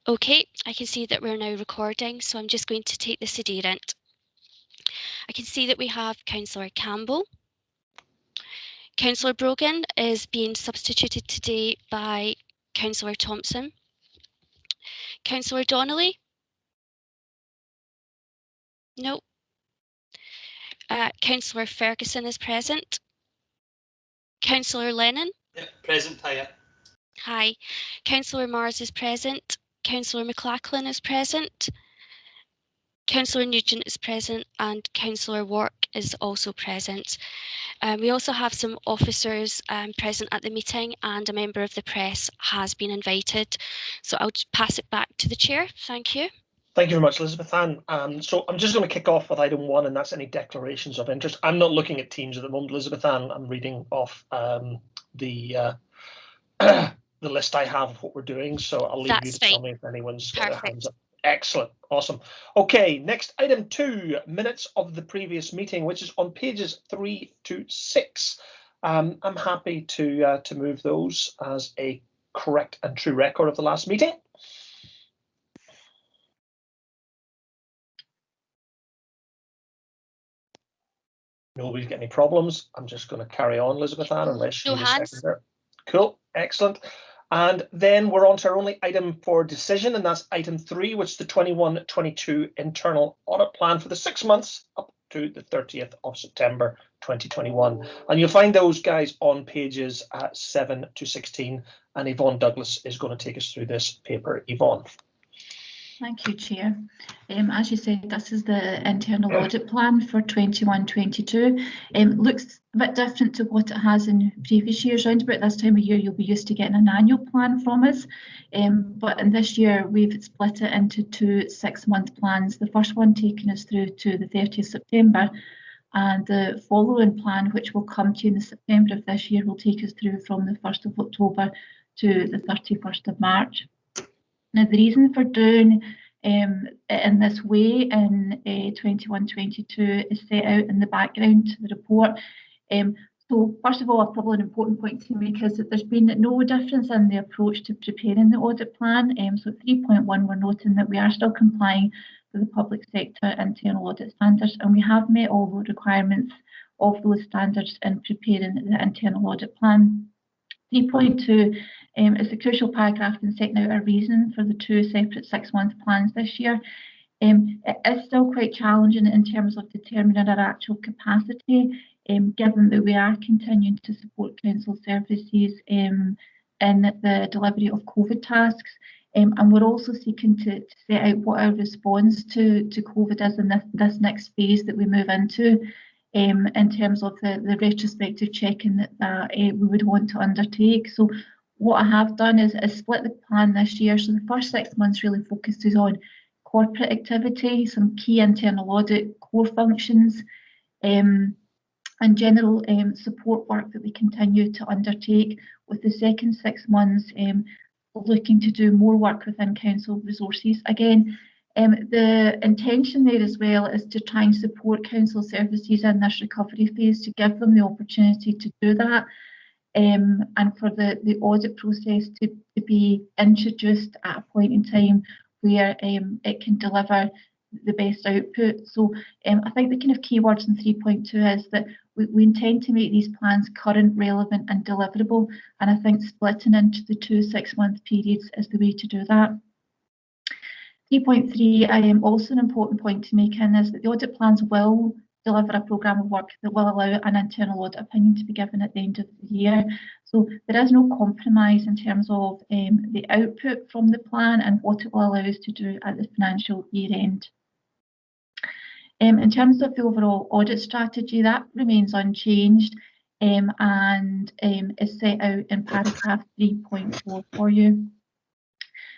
Okay, I can see that we're now recording, so I'm just going to take this adherent. I can see that we have Councillor Campbell. Councillor Brogan is being substituted today by Councillor Thompson. Councillor Donnelly? No. Councillor Ferguson is present. Councillor Lennon? Yeah, present, hiya. Hi. Councillor Mars is present. Councillor McLachlan is present. Councillor Nugent is present and Councillor Wark is also present. We also have some officers present at the meeting and a member of the press has been invited. So I'll just pass it back to the chair. Thank you. Thank you very much, Elizabeth Ann. So I'm just going to kick off with item 1, and that's any declarations of interest. I'm not looking at Teams at the moment, Elizabeth Ann. I'm reading off the list I have of what we're doing. So I'll leave you to tell me if anyone's got their hands up. Excellent, awesome. Okay, next item 2, minutes of the previous meeting, which is on pages 3 to 6. I'm happy to move those as a correct and true record of the last meeting. Nobody's got any problems. I'm just going to carry on, Elizabeth Ann, unless you need a second there. Cool, excellent. And then we're on to our only item for decision, and that's item 3, which is the 21-22 internal audit plan for the 6 months up to the 30th of September 2021. And you'll find those guys on pages 7 to 16. And Yvonne Douglas is going to take us through this paper. Yvonne. Thank you, Chair. As you said, this is the internal audit plan for 21-22. Looks a bit different to what it has in previous years. Around about this time of year, you'll be used to getting an annual plan from us. But in this year, we've split it into 2 6-month plans. The first one taking us through to the 30th September. And the following plan, which will come to you in the September of this year, will take us through from the 1st of October to the 31st of March. Now, the reason for doing in this way in 21-22 is set out in the background to the report. So first of all, probably an important point to make is that there's been no difference in the approach to preparing the audit plan. So at 3.1, we're noting that we are still complying with the public sector internal audit standards, and we have met all the requirements of those standards in preparing the internal audit plan. 3.2 is a crucial paragraph in setting out a reason for the 2 separate 6-month plans this year. It is still quite challenging in terms of determining our actual capacity, given that we are continuing to support council services in the delivery of COVID tasks. And we're also seeking to set out what our response to COVID is in this next phase that we move into. In terms of the retrospective checking that we would want to undertake. So what I have done is split the plan this year. So the first 6 months really focuses on corporate activity, some key internal audit core functions, and general support work that we continue to undertake, with the second 6 months looking to do more work within council resources. Again, the intention there as well is to try and support council services in this recovery phase, to give them the opportunity to do that, and for the audit process to be introduced at a point in time where it can deliver the best output. So I think the kind of keywords in 3.2 is that we intend to make these plans current, relevant and deliverable, and I think splitting into the 2 6-month periods is the way to do that. 3.3, also an important point to make in is that the audit plans will deliver a programme of work that will allow an internal audit opinion to be given at the end of the year. So there is no compromise in terms of the output from the plan and what it will allow us to do at the financial year end. In terms of the overall audit strategy, that remains unchanged and is set out in paragraph 3.4 for you.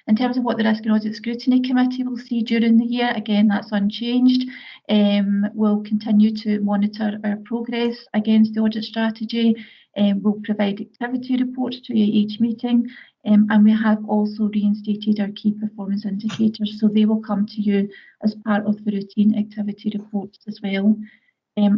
In terms of what the Risk and Audit Scrutiny Committee will see during the year, again, that's unchanged. We'll continue to monitor our progress against the audit strategy. We'll provide activity reports to you at each meeting. And we have also reinstated our key performance indicators, so they will come to you as part of the routine activity reports as well.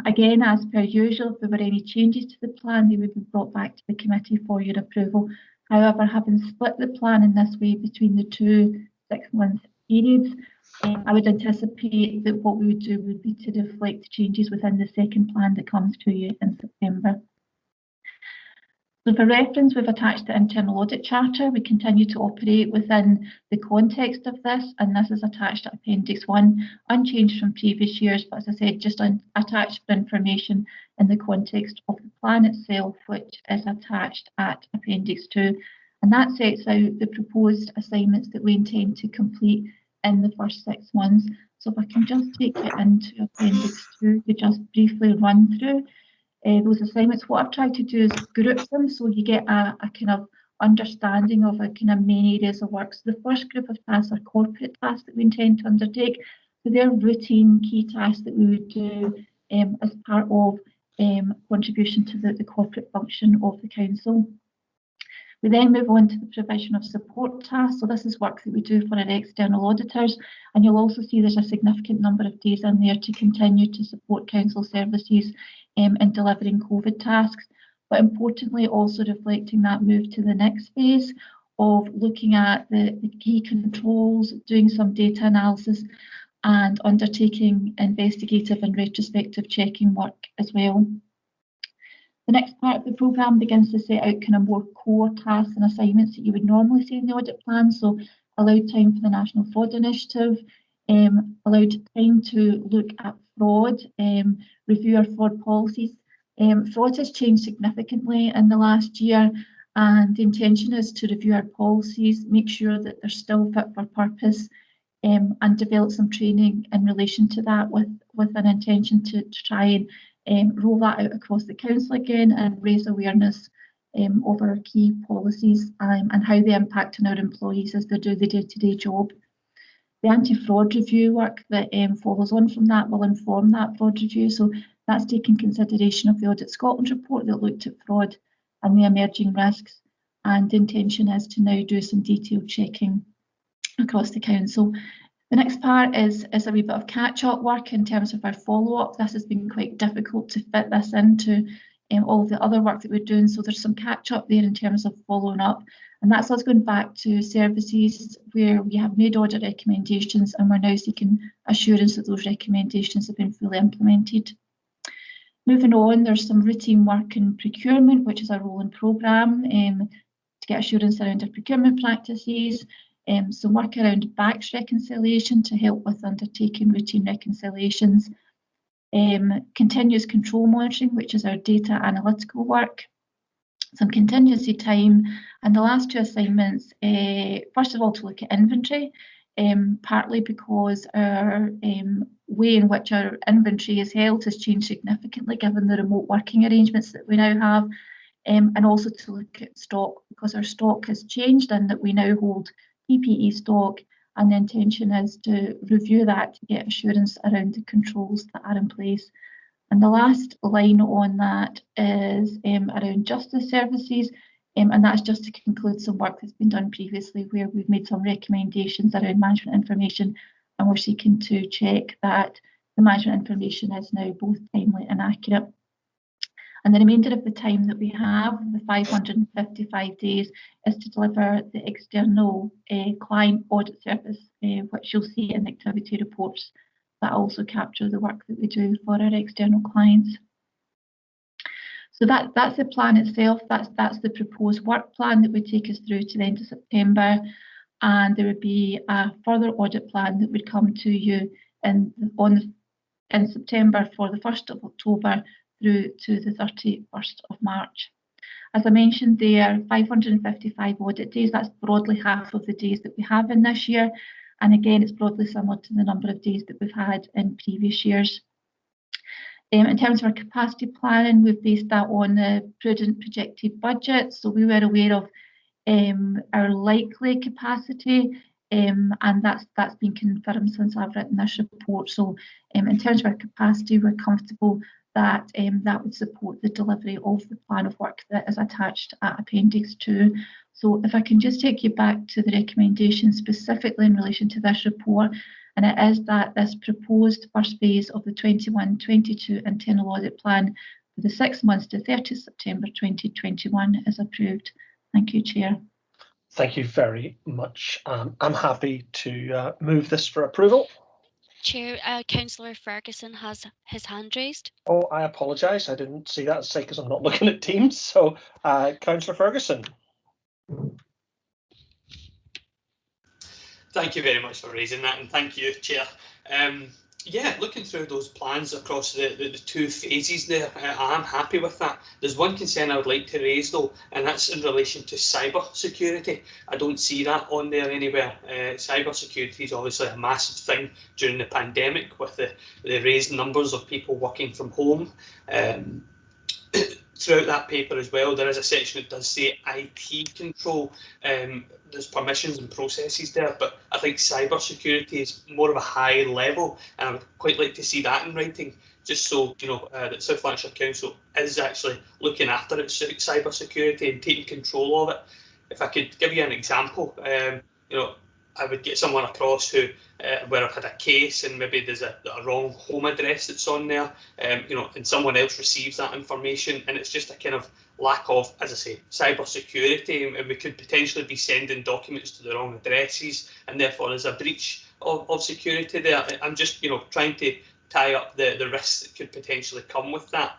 Again, as per usual, if there were any changes to the plan, they would be brought back to the committee for your approval. However, having split the plan in this way between the 2 6-month periods. I would anticipate that what we would do would be to reflect changes within the second plan that comes to you in September. So for reference, we've attached the Internal Audit Charter. We continue to operate within the context of this, and this is attached to Appendix 1, unchanged from previous years, but as I said, just attached for information in the context of the plan itself, which is attached at Appendix 2. And that sets out the proposed assignments that we intend to complete in the first 6 months. So if I can just take you into Appendix 2 to just briefly run through those assignments. What I've tried to do is group them so you get a kind of understanding of a kind of main areas of work. So the first group of tasks are corporate tasks that we intend to undertake. So they're routine key tasks that we would do as part of contribution to the corporate function of the council. We then move on to the provision of support tasks. So this is work that we do for our external auditors, and you'll also see there's a significant number of days in there to continue to support council services in delivering COVID tasks, but importantly also reflecting that move to the next phase of looking at the key controls, doing some data analysis and undertaking investigative and retrospective checking work as well. The next part of the programme begins to set out kind of more core tasks and assignments that you would normally see in the audit plan. So allowed time for the National Fraud Initiative, allowed time to look at fraud, review our fraud policies. Fraud has changed significantly in the last year, and the intention is to review our policies, make sure that they're still fit for purpose, and develop some training in relation to that with an intention to try and roll that out across the council again and raise awareness of our key policies and how they impact on our employees as they do the day-to-day job. The anti-fraud review work that follows on from that will inform that fraud review. So that's taking consideration of the Audit Scotland report that looked at fraud and the emerging risks. And the intention is to now do some detailed checking across the council. The next part is a wee bit of catch-up work in terms of our follow-up. This has been quite difficult to fit this into all of the other work that we're doing. So there's some catch-up there in terms of following up. And that's us going back to services where we have made audit recommendations and we're now seeking assurance that those recommendations have been fully implemented. Moving on, there's some routine work in procurement, which is a rolling programme to get assurance around our procurement practices. Some work around BACS reconciliation to help with undertaking routine reconciliations. Continuous control monitoring, which is our data analytical work. Some contingency time, and the last 2 assignments, first of all, to look at inventory, partly because our way in which our inventory is held has changed significantly given the remote working arrangements that we now have, and also to look at stock because our stock has changed and that we now hold PPE stock, and the intention is to review that to get assurance around the controls that are in place. And the last line on that is around justice services, and that's just to conclude some work that's been done previously where we've made some recommendations around management information, and we're seeking to check that the management information is now both timely and accurate. And the remainder of the time that we have, the 555 days, is to deliver the external client audit service, which you'll see in the activity reports that also capture the work that we do for our external clients. So that's the plan itself. That's the proposed work plan that would take us through to the end of September. And there would be a further audit plan that would come to you in September for the 1st of October through to the 31st of March. As I mentioned there, 555 audit days, that's broadly half of the days that we have in this year. And again, it's broadly similar to the number of days that we've had in previous years. In terms of our capacity planning, we've based that on the prudent projected budget. So we were aware of our likely capacity, and that's been confirmed since I've written this report. So in terms of our capacity, we're comfortable that that would support the delivery of the plan of work that is attached at Appendix 2. So if I can just take you back to the recommendations specifically in relation to this report, and it is that this proposed first phase of the 21-22 internal audit plan for the 6 months to 30 September 2021 is approved. Thank you, Chair. Thank you very much. I'm happy to move this for approval. Chair, Councillor Ferguson has his hand raised. Oh, I apologise. I didn't see that because I'm not looking at Teams. So, Councillor Ferguson. Thank you very much for raising that, and thank you, Chair. Yeah, looking through those plans across the two phases there, I am happy with that. There's one concern I would like to raise though, and that's in relation to cyber security. I don't see that on there anywhere. Cyber security is obviously a massive thing during the pandemic with the raised numbers of people working from home. Throughout that paper as well, there is a section that does say IT control. There's permissions and processes there, but I think cyber security is more of a high level, and I would quite like to see that in writing, just so you know that South Lanarkshire Council is actually looking after its cyber security and taking control of it. If I could give you an example, you know, I would get someone across who where I've had a case and maybe there's a wrong home address that's on there, you know, and someone else receives that information, and it's just a kind of lack of, as I say, cyber security, and we could potentially be sending documents to the wrong addresses, and therefore there's a breach of security there. I'm just, you know, trying to tie up the risks that could potentially come with that.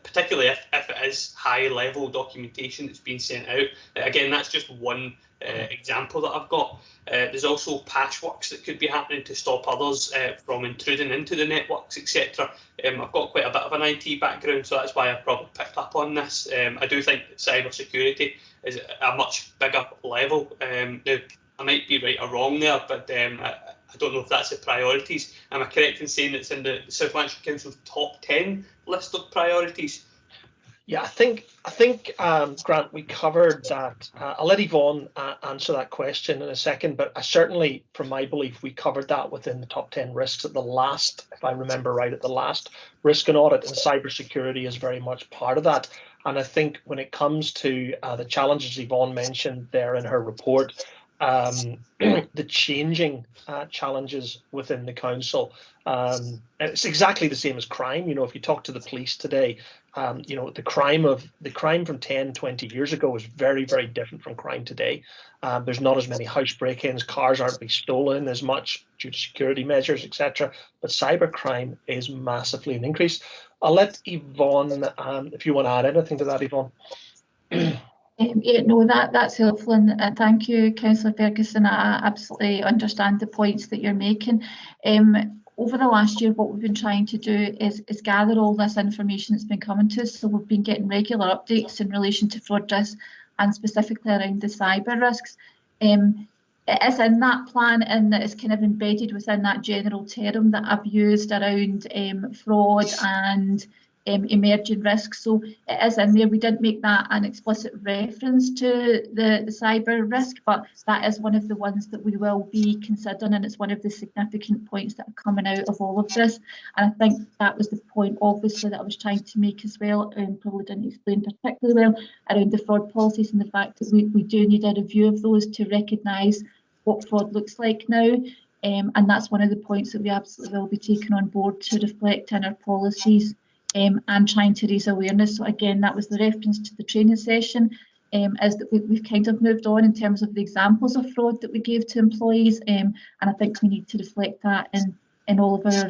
Particularly if it is high level documentation that's being sent out. Again, that's just one example that I've got. There's also patchworks that could be happening to stop others from intruding into the networks, etc. I've got quite a bit of an IT background, so that's why I've probably picked up on this. I do think that cyber security is a much bigger level. Now, I might be right or wrong there, but I don't know if that's the priorities. Am I correct in saying it's in the South Lanarkshire Council's top 10 list of priorities? Yeah, I think Grant, we covered that. I'll let Yvonne answer that question in a second, but I certainly, from my belief, we covered that within the top 10 risks at the last, if I remember right, at the last risk and audit, and cybersecurity is very much part of that. And I think when it comes to the challenges Yvonne mentioned there in her report, the changing challenges within the council, it's exactly the same as crime. You know, if you talk to the police today, you know, the crime from 10, 20 years ago is very, very different from crime today. There's not as many house break-ins, cars aren't being stolen as much due to security measures, etc. But cybercrime is massively an increase. I'll let Yvonne, if you want to add anything to that, Yvonne. Yeah, no, that's helpful, and thank you, Councillor Ferguson. I absolutely understand the points that you're making. Over the last year, what we've been trying to do is gather all this information that's been coming to us. So we've been getting regular updates in relation to fraud risks and specifically around the cyber risks. It is in that plan, and it's kind of embedded within that general term that I've used around fraud and emerging risks. So it is in there. We didn't make that an explicit reference to the cyber risk, but that is one of the ones that we will be considering, and it's one of the significant points that are coming out of all of this. And I think that was the point, obviously, that I was trying to make as well, and probably didn't explain particularly well, around the fraud policies and the fact that we do need a review of those to recognise what fraud looks like now. And that's one of the points that we absolutely will be taking on board to reflect in our policies. And trying to raise awareness. So again, that was the reference to the training session, is that we've kind of moved on in terms of the examples of fraud that we gave to employees, and I think we need to reflect that in all of our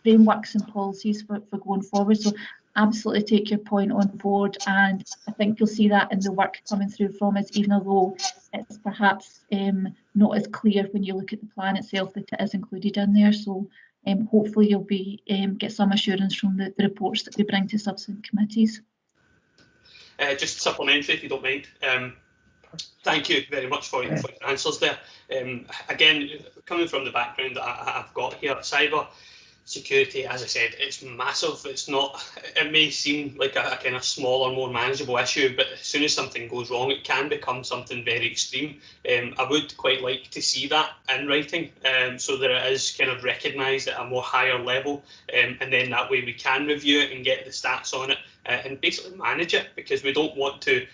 frameworks and policies for going forward. So absolutely take your point on board, and I think you'll see that in the work coming through from us, even although it's perhaps not as clear when you look at the plan itself that it is included in there. So hopefully you'll be get some assurance from the reports that we bring to subsequent committees. Just supplementary, if you don't mind. Thank you very much for your answers there. Again, coming from the background that I've got here, cyber security, as I said, it's massive. It's not, it may seem like a kind of smaller, more manageable issue, but as soon as something goes wrong, it can become something very extreme. I would quite like to see that in writing, so that it is kind of recognised at a more higher level, and then that way we can review it and get the stats on it, and basically manage it, because we don't want to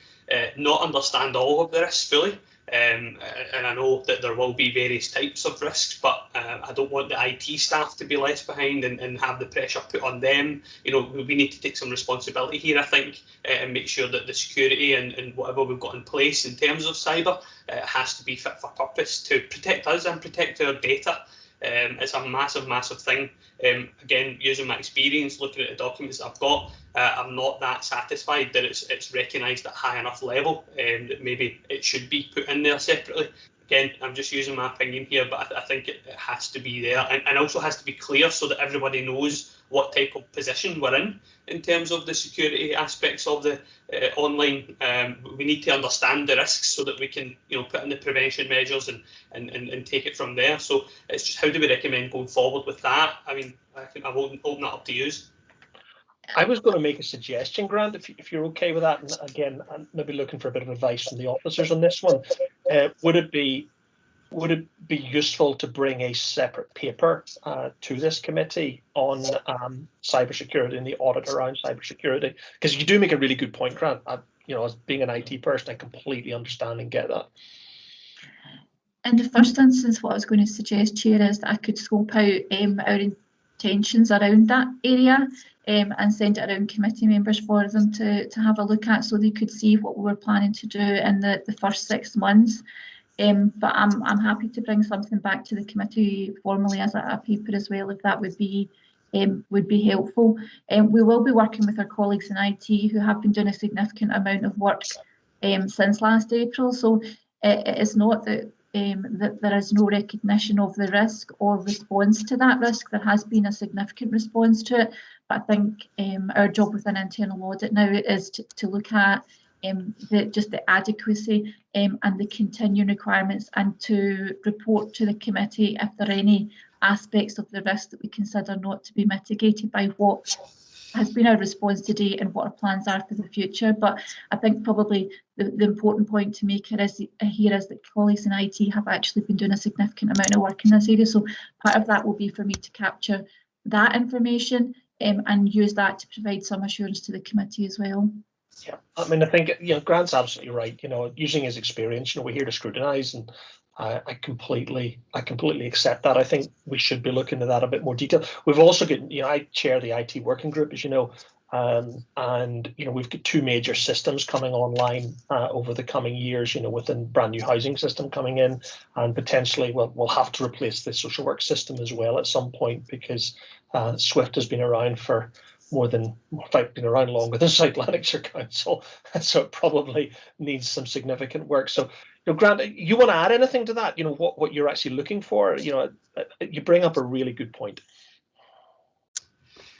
not understand all of the risks fully. And I know that there will be various types of risks, but I don't want the IT staff to be left behind and have the pressure put on them. We need to take some responsibility here, I think, and make sure that the security and whatever we've got in place in terms of cyber has to be fit for purpose to protect us and protect our data. It's a massive, massive thing. Again, using my experience, looking at the documents I've got, I'm not that satisfied that it's recognised at high enough level, that maybe it should be put in there separately. Again, I'm just using my opinion here, but I think it has to be there, and also has to be clear so that everybody knows what type of position we're in terms of the security aspects of the online. We need to understand the risks so that we can, put in the prevention measures and take it from there. So it's just, how do we recommend going forward with that? I mean, I will open that up to you. I was going to make a suggestion, Grant, if you're okay with that. And again, I'm maybe looking for a bit of advice from the officers on this one. Would it be useful to bring a separate paper to this committee on cybersecurity and the audit around cybersecurity? Because you do make a really good point, Grant. As being an IT person, I completely understand and get that. In the first instance, what I was going to suggest, Chair, is that I could scope out our intentions around that area and send it around committee members for them to have a look at, so they could see what we were planning to do in the first 6 months. But I'm happy to bring something back to the committee formally as a paper as well, if that would be helpful. We will be working with our colleagues in IT who have been doing a significant amount of work since last April. So it is not that that there is no recognition of the risk or response to that risk. There has been a significant response to it, but I think our job within internal audit now is to look at the adequacy and the continuing requirements, and to report to the committee if there are any aspects of the risk that we consider not to be mitigated by what has been our response to date and what our plans are for the future. But I think probably the important point to make here is that colleagues in IT have actually been doing a significant amount of work in this area. So part of that will be for me to capture that information and use that to provide some assurance to the committee as well. Yeah, I mean, I think Grant's absolutely right. Using his experience, we're here to scrutinise, and I completely accept that. I think we should be looking at that a bit more detail. We've also got, I chair the IT working group, as you know, and we've got 2 major systems coming online over the coming years. With a brand new housing system coming in, and potentially we'll have to replace the social work system as well at some point, because Swift has been around for been around longer than South Lanarkshire Council, so it probably needs some significant work. So, Grant, you want to add anything to that? What you're actually looking for? You bring up a really good point.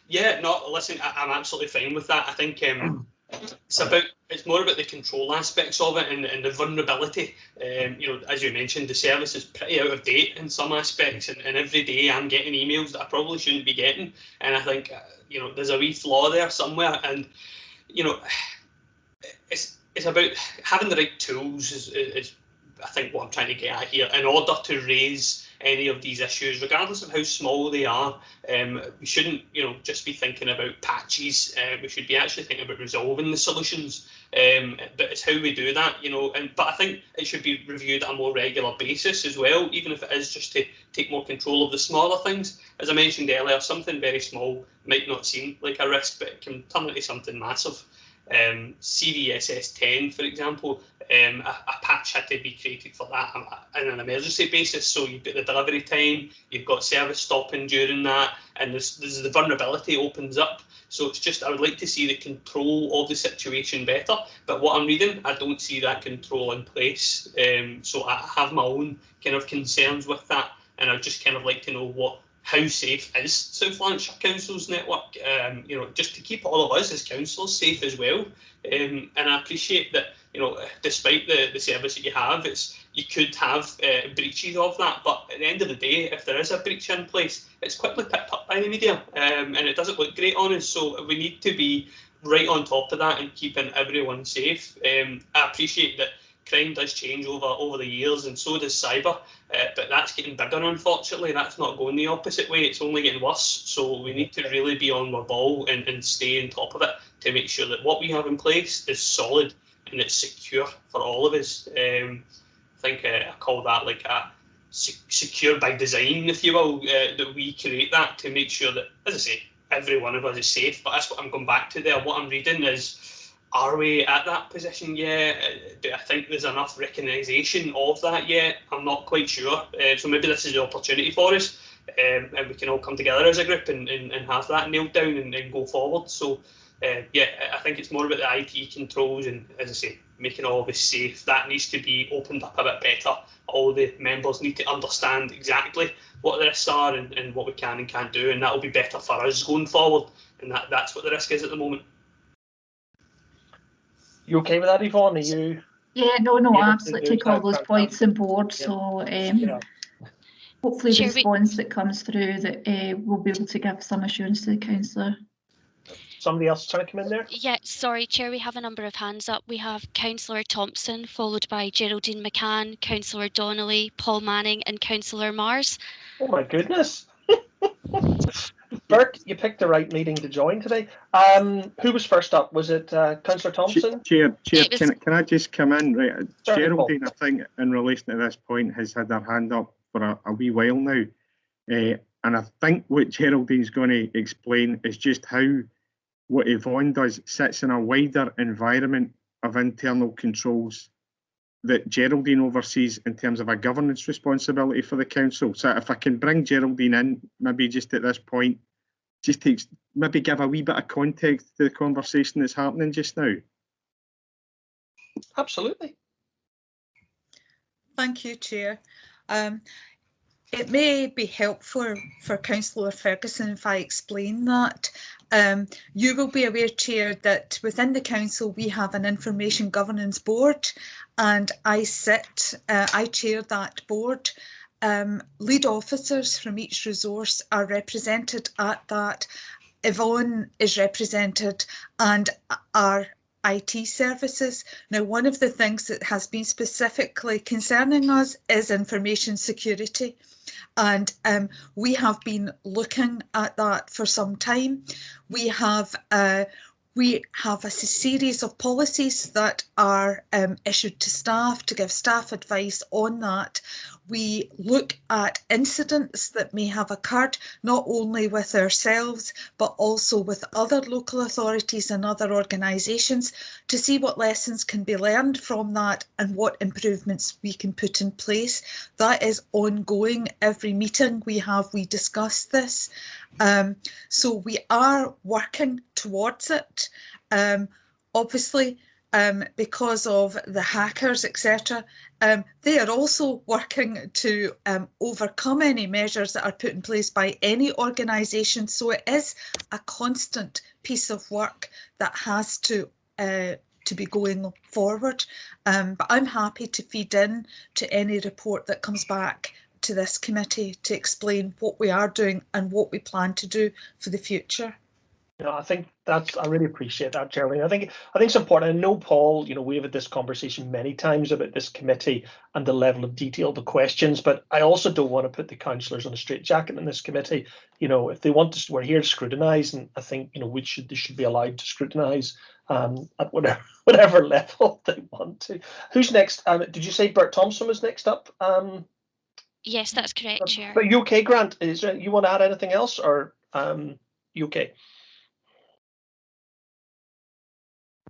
Yeah, no, listen, I'm absolutely fine with that. I think it's more about the control aspects of it and the vulnerability. As you mentioned, the service is pretty out of date in some aspects, and every day I'm getting emails that I probably shouldn't be getting, and I think there's a wee flaw there somewhere, and it's about having the right tools is I think what I'm trying to get at here, in order to raise any of these issues, regardless of how small they are. We shouldn't, just be thinking about patches. We should be actually thinking about resolving the solutions. But it's how we do that, but I think it should be reviewed on a more regular basis as well, even if it is just to take more control of the smaller things. As I mentioned earlier, something very small might not seem like a risk, but it can turn into something massive. CVSS 10, for example, a patch had to be created for that on an emergency basis. So you've got the delivery time, you've got service stopping during that, and there's the vulnerability opens up. So it's just, I would like to see the control of the situation better. But what I'm reading, I don't see that control in place. So I have my own kind of concerns with that, and I'd just kind of like to know how safe is South Lanarkshire Council's network, just to keep all of us as councillors safe as well. And I appreciate that, despite the service that you have, you could have breaches of that. But at the end of the day, if there is a breach in place, it's quickly picked up by the media, and it doesn't look great on us. So we need to be right on top of that and keeping everyone safe. I appreciate that crime does change over the years, and so does cyber, but that's getting bigger, unfortunately. That's not going the opposite way, it's only getting worse. So we need to really be on our ball and stay on top of it to make sure that what we have in place is solid and it's secure for all of us. I think I call that like a secure by design, if you will, that we create that to make sure that, as I say, every one of us is safe. But that's what I'm going back to there. What I'm reading is, are we at that position yet? Do I think there's enough recognition of that yet? I'm not quite sure. So maybe this is the opportunity for us, and we can all come together as a group and have that nailed down and go forward. So yeah, I think it's more about the IT controls and, as I say, making all of us safe. That needs to be opened up a bit better. All the members need to understand exactly what the risks are and what we can and can't do, and that will be better for us going forward. And that's what the risk is at the moment. You okay with that, Yvonne? Are you? Yeah, no, Yeah, I absolutely take all those points on board. Yeah. So Yeah. hopefully the Chair, response that comes through that we'll be able to give some assurance to the councillor. Somebody else trying to come in there? Yeah, sorry, Chair, we have a number of hands up. We have Councillor Thompson, followed by Geraldine McCann, Councillor Donnelly, Paul Manning and Councillor Mars. Oh my goodness. Bert, you picked the right meeting to join today. Who was first up? Was it Councillor Thompson? Chair, can I just come in? Right, Geraldine, Paul. I think, in relation to this point, has had her hand up for a wee while now. And I think what Geraldine's going to explain is just how what Yvonne does sits in a wider environment of internal controls that Geraldine oversees in terms of a governance responsibility for the council. So if I can bring Geraldine in, maybe just at this point, just takes maybe give a wee bit of context to the conversation that's happening just now. Absolutely. Thank you, Chair. It may be helpful for Councillor Ferguson if I explain that. You will be aware, Chair, that within the Council we have an Information Governance Board, and I chair that board. Lead officers from each resource are represented at that. Yvonne is represented, and our IT services. Now, one of the things that has been specifically concerning us is information security. And we have been looking at that for some time. We have a series of policies that are issued to staff to give staff advice on that. We look at incidents that may have occurred, not only with ourselves, but also with other local authorities and other organisations, to see what lessons can be learned from that and what improvements we can put in place. That is ongoing. Every meeting we have, we discuss this. So we are working towards it. Obviously, because of the hackers, etc., they are also working to overcome any measures that are put in place by any organisation. So it is a constant piece of work that has to be going forward. But I'm happy to feed in to any report that comes back to this committee to explain what we are doing and what we plan to do for the future. You know, I really appreciate that, Geraldine. I think it's important. I know, Paul, you know, we've had this conversation many times about this committee and the level of detail, the questions, but I also don't want to put the councillors on a straitjacket in this committee. You know, if they want to, we're here to scrutinise, and I think, you know, they should be allowed to scrutinise at whatever level they want to. Who's next? Did you say Bert Thompson was next up? Yes, that's correct, Chair. But you okay, Grant? You want to add anything else, or you okay?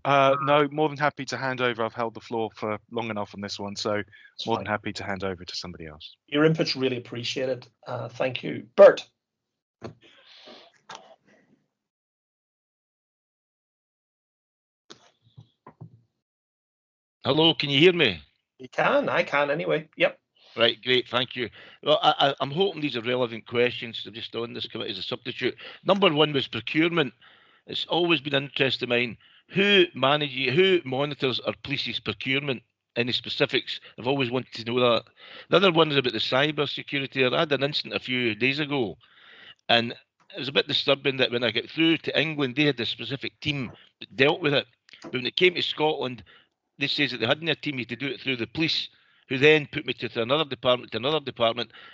No, more than happy to hand over. I've held the floor for long enough on this one, so more than happy to hand over to somebody else. Your input's really appreciated. Thank you. Bert. Hello, can you hear me? You can, I can anyway. Yep. Right, great, thank you. Well, I'm hoping these are relevant questions. I'm just on this committee as a substitute. Number one was procurement. It's always been an interest of mine. Who monitors or polices procurement? Any specifics? I've always wanted to know that. The other one is about the cyber security. I had an incident a few days ago, and it was a bit disturbing that when I get through to England, they had a specific team that dealt with it. But when it came to Scotland, they says that they hadn't a team to do it through the police, who then put me to another department,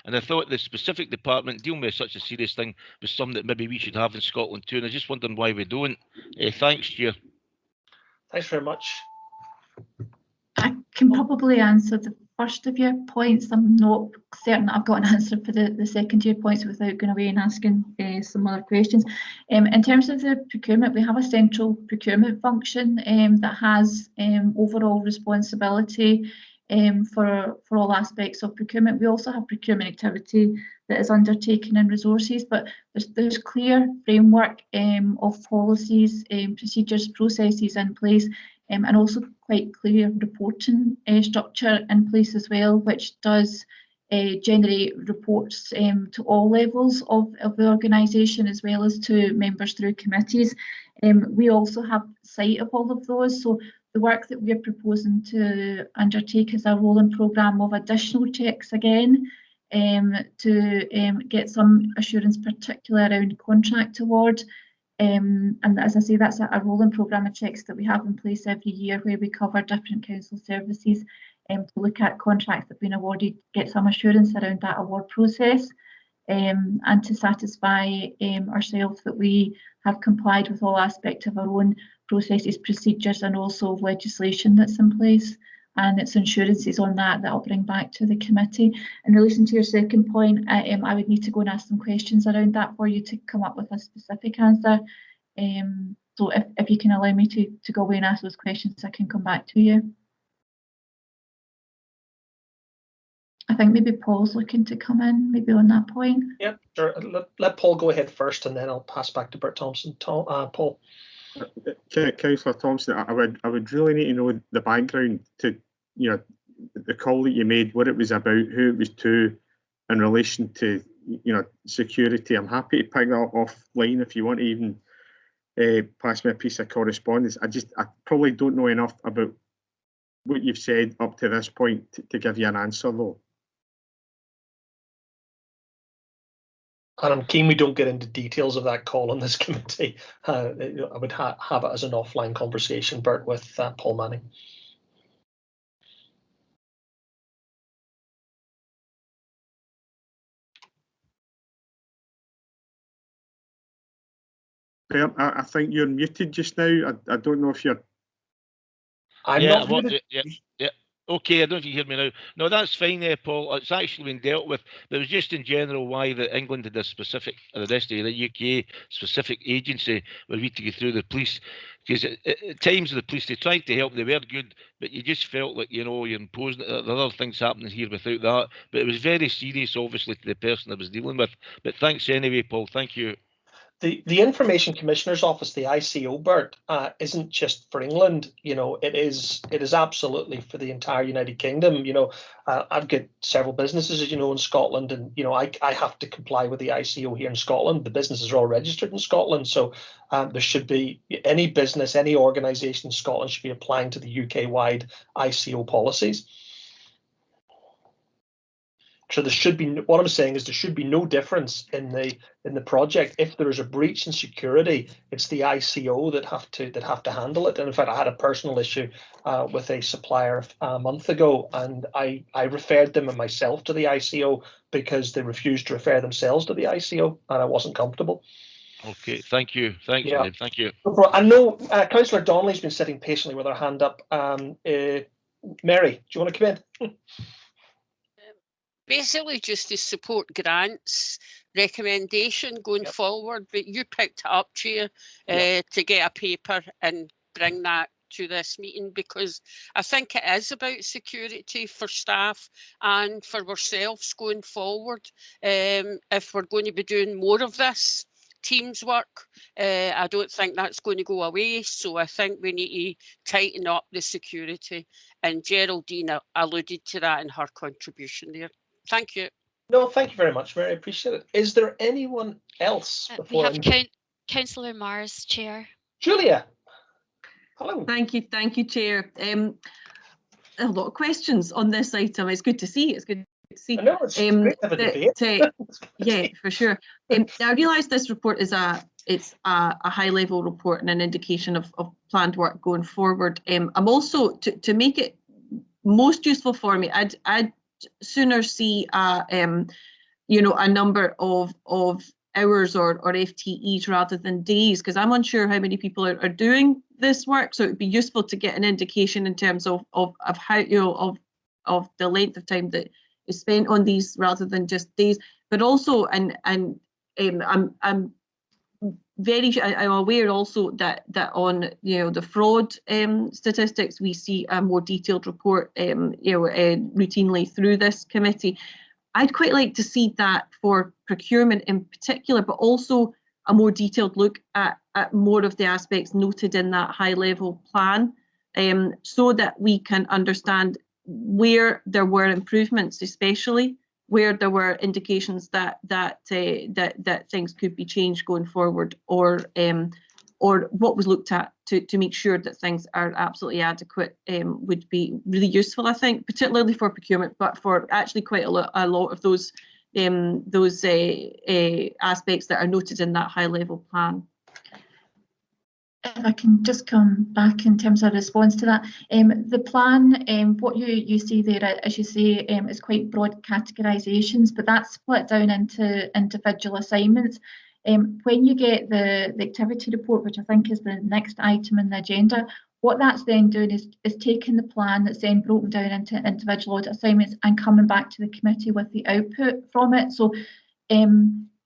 and I thought the specific department dealing with such a serious thing was something that maybe we should have in Scotland too, and I was just wondering why we don't. Thanks, Chair. Thanks very much. I can probably answer the first of your points. I'm not certain that I've got an answer for the second tier points without going away and asking some other questions. In terms of the procurement, we have a central procurement function that has overall responsibility for all aspects of procurement. We also have procurement activity that is undertaken in resources, but there's clear framework of policies, procedures, processes in place, and also quite clear reporting structure in place as well, which does generate reports to all levels of the organisation as well as to members through committees. We also have sight of all of those, so the work that we're proposing to undertake is a rolling programme of additional checks again to get some assurance, particularly around contract award. And as I say, that's a rolling programme of checks that we have in place every year where we cover different council services to look at contracts that have been awarded, get some assurance around that award process, and to satisfy ourselves that we have complied with all aspects of our own processes, procedures, and also of legislation that's in place. And it's insurances on that I'll bring back to the committee. In relation to your second point, I would need to go and ask some questions around that for you to come up with a specific answer. So if you can allow me to go away and ask those questions, I can come back to you. I think maybe Paul's looking to come in, maybe on that point. Yeah, sure. Let Paul go ahead first, and then I'll pass back to Bert Thompson. Paul. Councillor Thompson, I would really need to know the background to, the call that you made, what it was about, who it was to, in relation to, security. I'm happy to pick that offline if you want to even pass me a piece of correspondence. I probably don't know enough about what you've said up to this point to give you an answer, though. And I'm keen we don't get into details of that call on this committee. I would have it as an offline conversation, Bert, with Paul Manning. I think you're muted just now. I don't know if you're... I'm not muted. Yeah. Okay, I don't know if you hear me now. No, that's fine there, Paul. It's actually been dealt with. But it was just in general why that England had a specific, or the rest of the UK, specific agency where we to go through the police. Because at times the police, they tried to help, they were good, but you just felt like, you're imposing, there are other things happening here without that. But it was very serious, obviously, to the person I was dealing with. But thanks anyway, Paul. Thank you. The Information Commissioner's Office, the ICO, Bert, isn't just for England. It is absolutely for the entire United Kingdom. I've got several businesses, as you know, in Scotland, and I have to comply with the ICO here in Scotland. The businesses are all registered in Scotland, so there should be any business, any organisation in Scotland should be applying to the UK-wide ICO policies. So there should be, what I'm saying is there should be no difference in the project. If there is a breach in security, it's the ICO that have to handle it. And in fact, I had a personal issue with a supplier a month ago, and I referred them and myself to the ICO because they refused to refer themselves to the ICO, and I wasn't comfortable. Okay, thank you. Thanks, Yeah. Liam. Thank you. I know Councillor Donnelly's been sitting patiently with her hand up. Mary, do you want to come in? Basically just to support Grant's recommendation going forward, but you picked it up, Chair, to get a paper and bring that to this meeting, because I think it is about security for staff and for ourselves going forward. If we're going to be doing more of this Teams work, I don't think that's going to go away, so I think we need to tighten up the security, and Geraldine alluded to that in her contribution there. Thank you. No, thank you very much, Mary. I appreciate it. Is there anyone else? We have Councillor Mars, Chair. Julia. Hello. Thank you, Chair. A lot of questions on this item. It's good to see. It's good to see. I know, it's great to have a debate. Yeah, for sure. I realise this report is a high-level report and an indication of planned work going forward. I'm also to make it most useful for me, I'd sooner see a number of hours or FTEs rather than days, because I'm unsure how many people are doing this work. So it'd be useful to get an indication in terms of how of the length of time that is spent on these rather than just days, but also I'm aware also that on the fraud statistics, we see a more detailed report routinely through this committee. I'd quite like to see that for procurement in particular, but also a more detailed look at more of the aspects noted in that high-level plan, so that we can understand where there were improvements, especially where there were indications that things could be changed going forward, or what was looked at to make sure that things are absolutely adequate, would be really useful, I think, particularly for procurement, but for actually quite a lot of those aspects that are noted in that high-level plan. If I can just come back in terms of response to that, the plan, what you see there, as you say, is quite broad categorisations, but that's split down into individual assignments. When you get the activity report, which I think is the next item in the agenda, what that's then doing is taking the plan that's then broken down into individual audit assignments and coming back to the committee with the output from it. So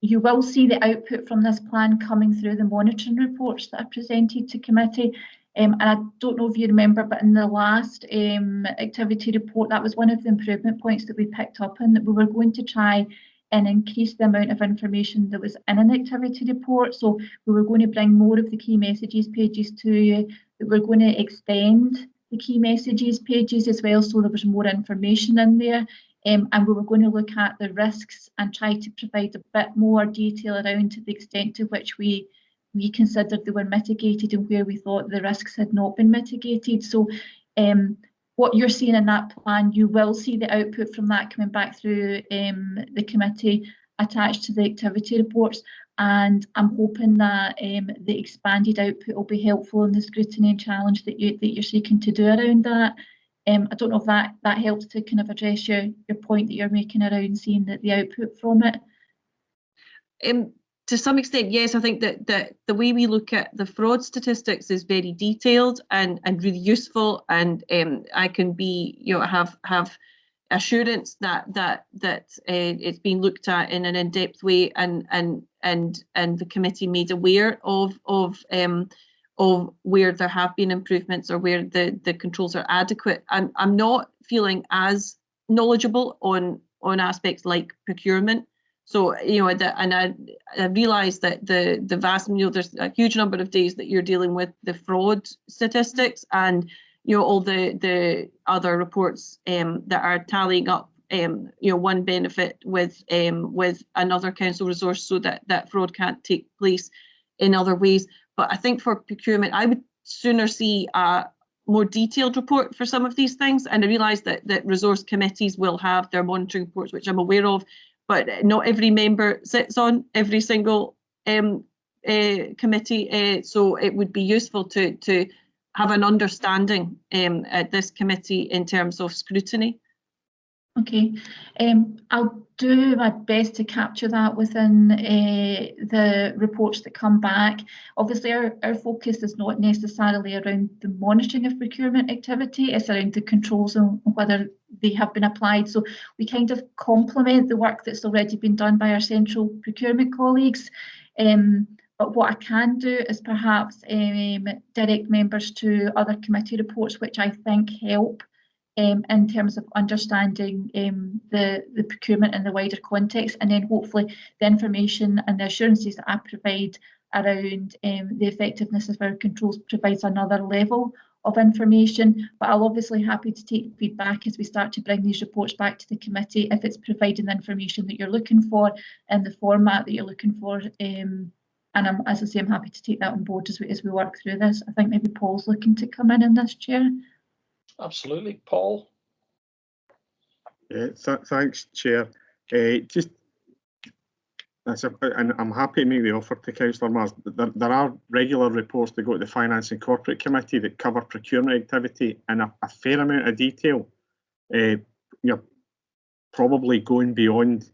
you will see the output from this plan coming through the monitoring reports that are presented to committee. And I don't know if you remember, but in the last activity report, that was one of the improvement points that we picked up on, that we were going to try and increase the amount of information that was in an activity report. So we were going to bring more of the key messages pages to you, that we're going to extend the key messages pages as well, so there was more information in there. And we were going to look at the risks and try to provide a bit more detail around to the extent to which we considered they were mitigated and where we thought the risks had not been mitigated. So what you're seeing in that plan, you will see the output from that coming back through the committee attached to the activity reports. And I'm hoping that the expanded output will be helpful in the scrutiny and challenge that you're seeking to do around that. I don't know if that helps to kind of address your point that you're making around seeing the output from it. To some extent, yes. I think that the way we look at the fraud statistics is very detailed and really useful, and I can be have assurance that it's been looked at in an in-depth way, and the committee made aware of where there have been improvements or where the controls are adequate. I'm not feeling as knowledgeable on aspects like procurement. So, and I realise that the vast, there's a huge number of days that you're dealing with the fraud statistics, and all the other reports that are tallying up one benefit with another council resource, so that fraud can't take place in other ways. But I think for procurement, I would sooner see a more detailed report for some of these things. And I realise that resource committees will have their monitoring reports, which I'm aware of, but not every member sits on every single committee. So it would be useful to have an understanding at this committee in terms of scrutiny. Okay, I'll do my best to capture that within the reports that come back. Obviously, our focus is not necessarily around the monitoring of procurement activity, it's around the controls and whether they have been applied. So we kind of complement the work that's already been done by our central procurement colleagues. But what I can do is perhaps direct members to other committee reports, which I think help in terms of understanding the procurement in the wider context, and then hopefully the information and the assurances that I provide around the effectiveness of our controls provides another level of information. But I'll obviously happy to take feedback as we start to bring these reports back to the committee, if it's providing the information that you're looking for in the format that you're looking for. And as I say, I'm happy to take that on board as we work through this. I think maybe Paul's looking to come in this, Chair. Absolutely, Paul. Thanks, Chair. And I'm happy to make the offer to Councillor Mars. There are regular reports that go to the Finance and Corporate Committee that cover procurement activity in a fair amount of detail. Probably going beyond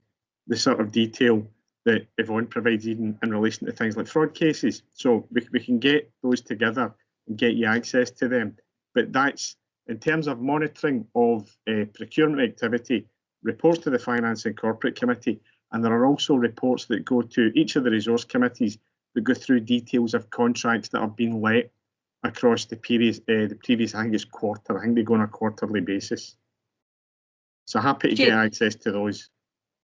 the sort of detail that Yvonne provides even in relation to things like fraud cases. So we can get those together and get you access to them. But that's in terms of monitoring of procurement activity, reports to the Finance and Corporate Committee, and there are also reports that go to each of the resource committees that go through details of contracts that have been let across the previous, I think it's quarter. I think they go on a quarterly basis. So happy to get access to those.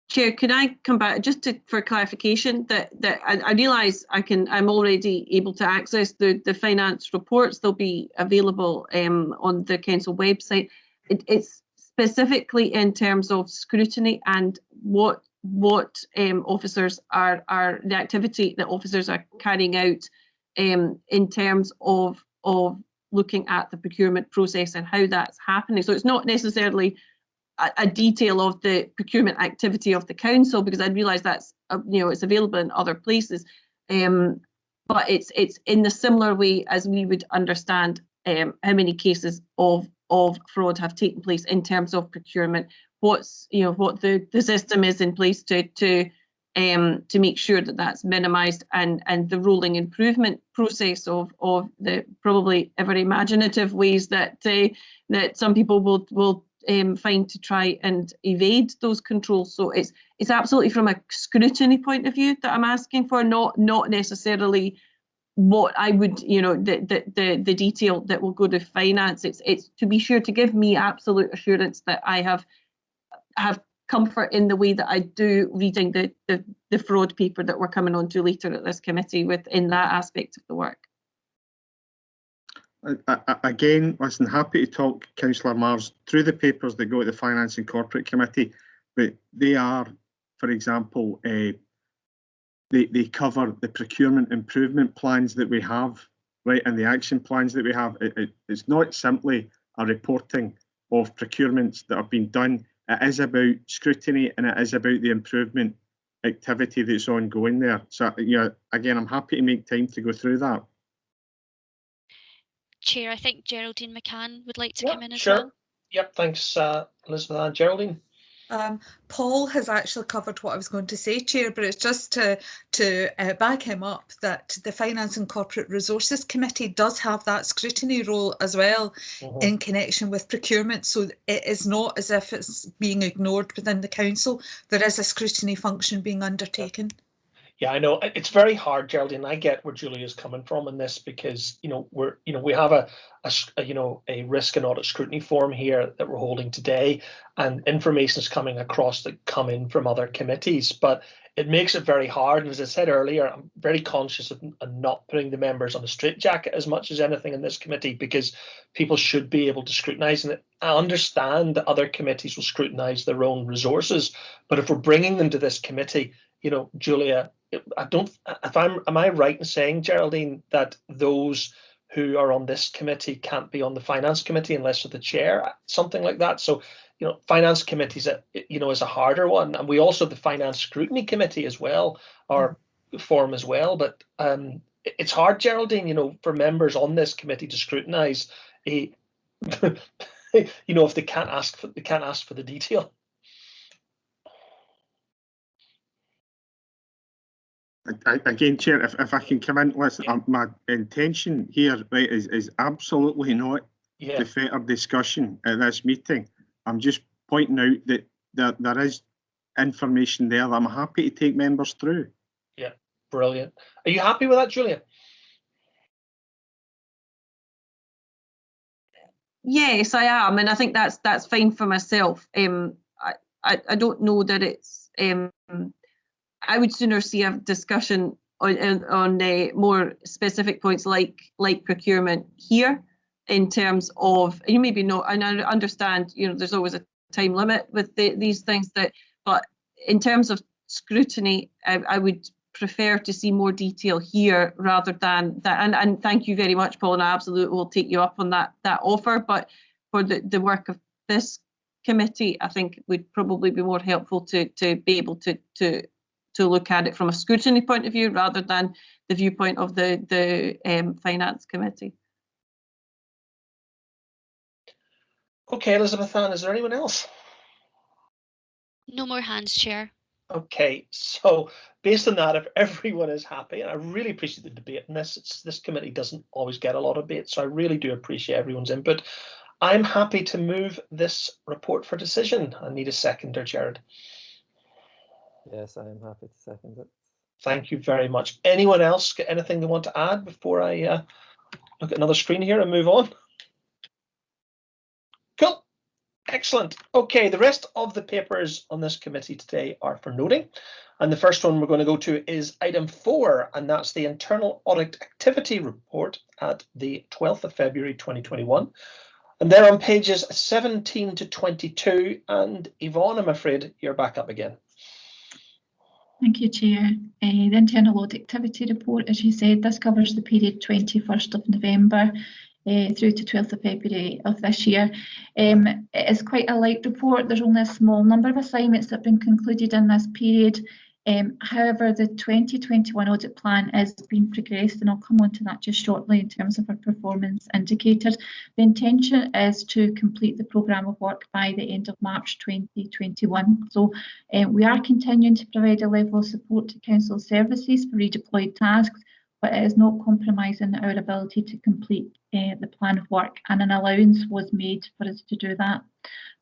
Chair, can I come back just for clarification that I realise I'm already able to access the finance reports. They'll be available on the council website. It's specifically in terms of scrutiny and what officers are the activity that officers are carrying out in terms of looking at the procurement process and how that's happening. So it's not necessarily a detail of the procurement activity of the council, because I realise that's it's available in other places, but it's in the similar way as we would understand how many cases of fraud have taken place in terms of procurement. What's what the system is in place to make sure that that's minimised, and the rolling improvement process of the probably ever imaginative ways that that some people will find to try and evade those controls. So it's absolutely from a scrutiny point of view that I'm asking for, not necessarily what I would, the detail that will go to finance. It's to be sure to give me absolute assurance that I have comfort in the way that I do reading the fraud paper that we're coming on to later at this committee within that aspect of the work. Again, listen, happy to talk, Councillor Mars, through the papers that go to the Finance and Corporate Committee, but they are, for example, they cover the procurement improvement plans that we have, right, and the action plans that we have. It's not simply a reporting of procurements that have been done. It is about scrutiny, and it is about the improvement activity that's ongoing there. So, again, I'm happy to make time to go through that. Chair, I think Geraldine McCann would like to come in as sure. well. Yep, thanks, Elizabeth and Geraldine. Paul has actually covered what I was going to say, Chair, but it's just to back him up that the Finance and Corporate Resources Committee does have that scrutiny role as well in connection with procurement. So it is not as if it's being ignored within the council. There is a scrutiny function being undertaken. Yeah, I know it's very hard, Geraldine. I get where Julia's coming from in this, because we have a risk and audit scrutiny forum here that we're holding today, and information is coming across that come in from other committees, but it makes it very hard. And as I said earlier, I'm very conscious of not putting the members on a straitjacket as much as anything in this committee, because people should be able to scrutinise. And I understand that other committees will scrutinise their own resources, but if we're bringing them to this committee, Julia, am I right in saying, Geraldine, that those who are on this committee can't be on the finance committee unless they're the chair, something like that? So, finance committees, is a harder one, and we also have the finance scrutiny committee as well, or forum as well. But it's hard, Geraldine, for members on this committee to scrutinise if they can't ask for the detail. Again, Chair, if I can come in, listen, my intention here, right, is absolutely not to fetter discussion at this meeting. I'm just pointing out that there is information there that I'm happy to take members through. Yeah, brilliant. Are you happy with that, Julia? Yes, I am, and I think that's fine for myself. I don't know that it's. I would sooner see a discussion on more specific points like procurement here, in terms of, you maybe not, and I understand, there's always a time limit with these things, but in terms of scrutiny, I would prefer to see more detail here rather than that. And thank you very much, Paul, and I absolutely will take you up on that offer. But for the work of this committee, I think it would probably be more helpful to be able to look at it from a scrutiny point of view rather than the viewpoint of the finance committee. Okay, Elizabeth Ann, is there anyone else? No more hands, Chair. Okay, so based on that, if everyone is happy, and I really appreciate the debate in this, this committee doesn't always get a lot of debate, so I really do appreciate everyone's input. I'm happy to move this report for decision. I need a seconder, Jared. Yes, I am happy to second it. Thank you very much. Anyone else got anything they want to add before I look at another screen here and move on? Cool. Excellent. Okay, the rest of the papers on this committee today are for noting. And the first one we're going to go to is item 4, and that's the Internal Audit Activity Report at the 12th of February 2021. And they're on pages 17 to 22. And Yvonne, I'm afraid you're back up again. Thank you, Chair. The Internal Audit Activity Report, as you said, this covers the period 21st of November through to 12th of February of this year. It is quite a light report. There's only a small number of assignments that have been concluded in this period. However, the 2021 audit plan is being progressed, and I'll come on to that just shortly in terms of our performance indicators. The intention is to complete the programme of work by the end of March 2021. So we are continuing to provide a level of support to council services for redeployed tasks, but it is not compromising our ability to complete the plan of work, and an allowance was made for us to do that.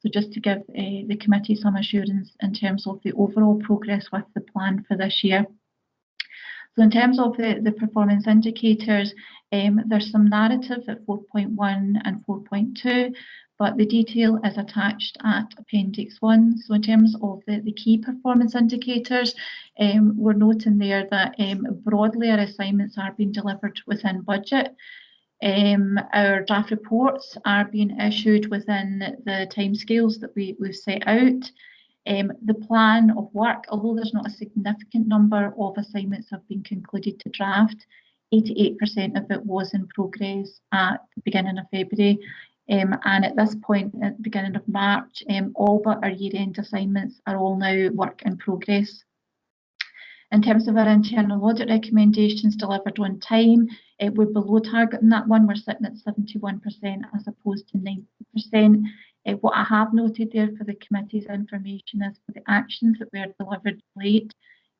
So just to give the committee some assurance in terms of the overall progress with the plan for this year. So in terms of the performance indicators, there's some narrative at 4.1 and 4.2, but the detail is attached at Appendix 1. So in terms of the key performance indicators, we're noting there that broadly our assignments are being delivered within budget. Our draft reports are being issued within the timescales that we've set out. The plan of work, although there's not a significant number of assignments have been concluded to draft, 88% of it was in progress at the beginning of February. And at this point, at the beginning of March, all but our year-end assignments are all now work in progress. In terms of our internal audit recommendations delivered on time, we're below target in that one. We're sitting at 71% as opposed to 90%. What I have noted there for the committee's information is for the actions that were delivered late,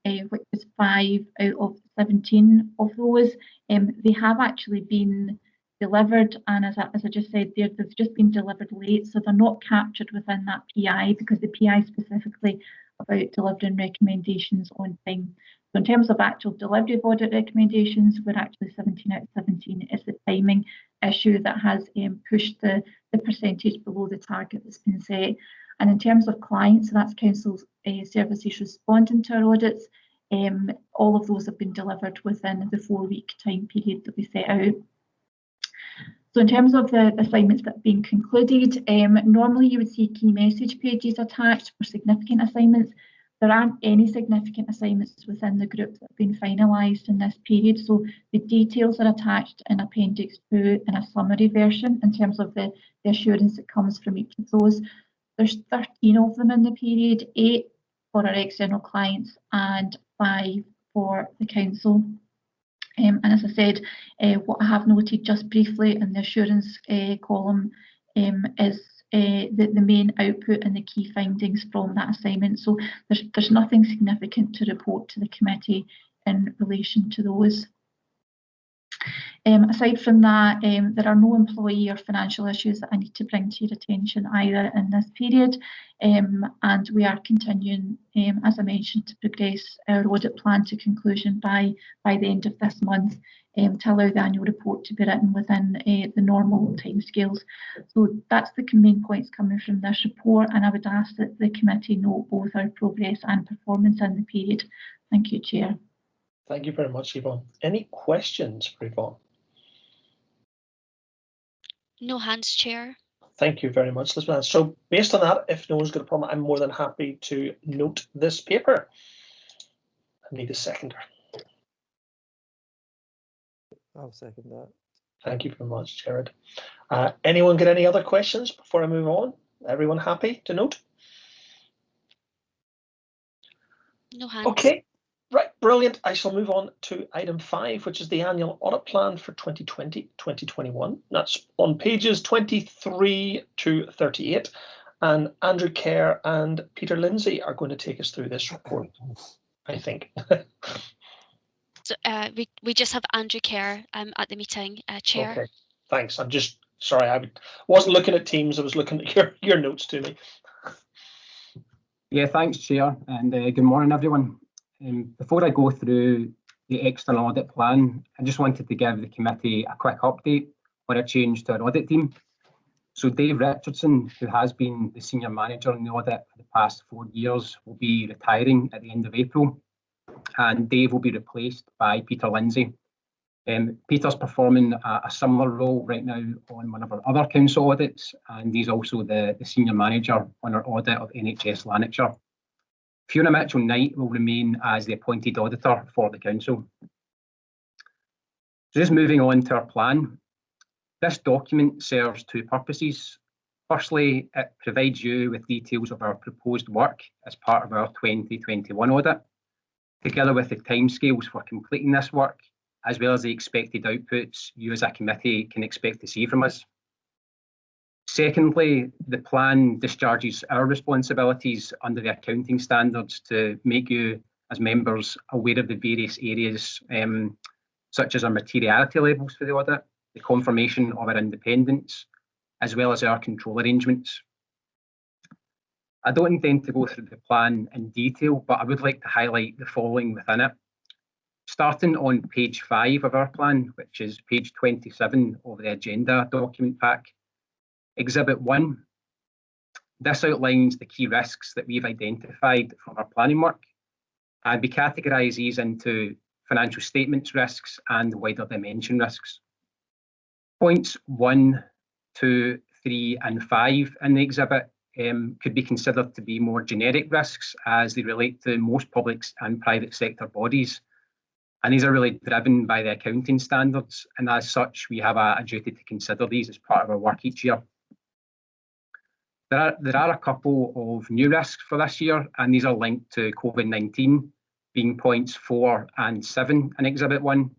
which was 5 out of 17 of those, they have actually been delivered, and as I just said there, they've just been delivered late, so they're not captured within that PI, because the PI specifically about delivering recommendations on time. So in terms of actual delivery of audit recommendations, we're actually 17 out of 17. It's the timing issue that has pushed the percentage below the target that's been set. And in terms of clients, so that's council services responding to our audits, all of those have been delivered within the 4-week time period that we set out. So in terms of the assignments that have been concluded, normally you would see key message pages attached for significant assignments. There aren't any significant assignments within the group that have been finalised in this period. So the details are attached in Appendix 2 in a summary version in terms of the assurance that comes from each of those. There's 13 of them in the period, 8 for our external clients and 5 for the council. And as I said, what I have noted just briefly in the assurance column is the main output and the key findings from that assignment. So there's nothing significant to report to the committee in relation to those. Aside from that, there are no employee or financial issues that I need to bring to your attention either in this period, and we are continuing, as I mentioned, to progress our audit plan to conclusion by the end of this month, to allow the annual report to be written within the normal timescales. So that's the main points coming from this report, and I would ask that the committee note both our progress and performance in the period. Thank you, Chair. Thank you very much, Yvonne. Any questions for Yvonne? No hands, Chair. Thank you very much, Elizabeth. So based on that, if no one's got a problem, I'm more than happy to note this paper. I need a seconder. I'll second that. Thank you very much, Jared. Anyone got any other questions before I move on? Everyone happy to note? No hands. Okay, right, brilliant. I shall move on to item 5, which is the annual audit plan for 2020-2021. That's on pages 23 to 38. And Andrew Kerr and Peter Lindsay are going to take us through this report, I think. So we just have Andrew Kerr at the meeting, Chair. Okay, thanks. I'm just Sorry, I wasn't looking at Teams. I was looking at your notes to me. Yeah, thanks, Chair, and good morning, everyone. Before I go through the external audit plan, I just wanted to give the committee a quick update on a change to our audit team. So Dave Richardson, who has been the senior manager in the audit for the past 4 years, will be retiring at the end of April, and Dave will be replaced by Peter Lindsay. Peter's performing a similar role right now on one of our other council audits, and he's also the senior manager on our audit of NHS Lanarkshire. Fiona Mitchell-Knight will remain as the appointed auditor for the council. So just moving on to our plan. This document serves two purposes. Firstly, it provides you with details of our proposed work as part of our 2021 audit, together with the timescales for completing this work, as well as the expected outputs you as a committee can expect to see from us. Secondly, the plan discharges our responsibilities under the accounting standards to make you, as members, aware of the various areas, such as our materiality levels for the audit, the confirmation of our independence, as well as our control arrangements. I don't intend to go through the plan in detail, but I would like to highlight the following within it. Starting on page 5 of our plan, which is page 27 of the agenda document pack, Exhibit 1. This outlines the key risks that we've identified from our planning work, and we categorise these into financial statements risks and wider dimension risks. Points 1, 2, 3 and 5 in the exhibit could be considered to be more generic risks as they relate to most public and private sector bodies. And these are really driven by the accounting standards, and as such, we have a duty to consider these as part of our work each year. There are a couple of new risks for this year, and these are linked to COVID-19, being points 4 and 7 in Exhibit 1.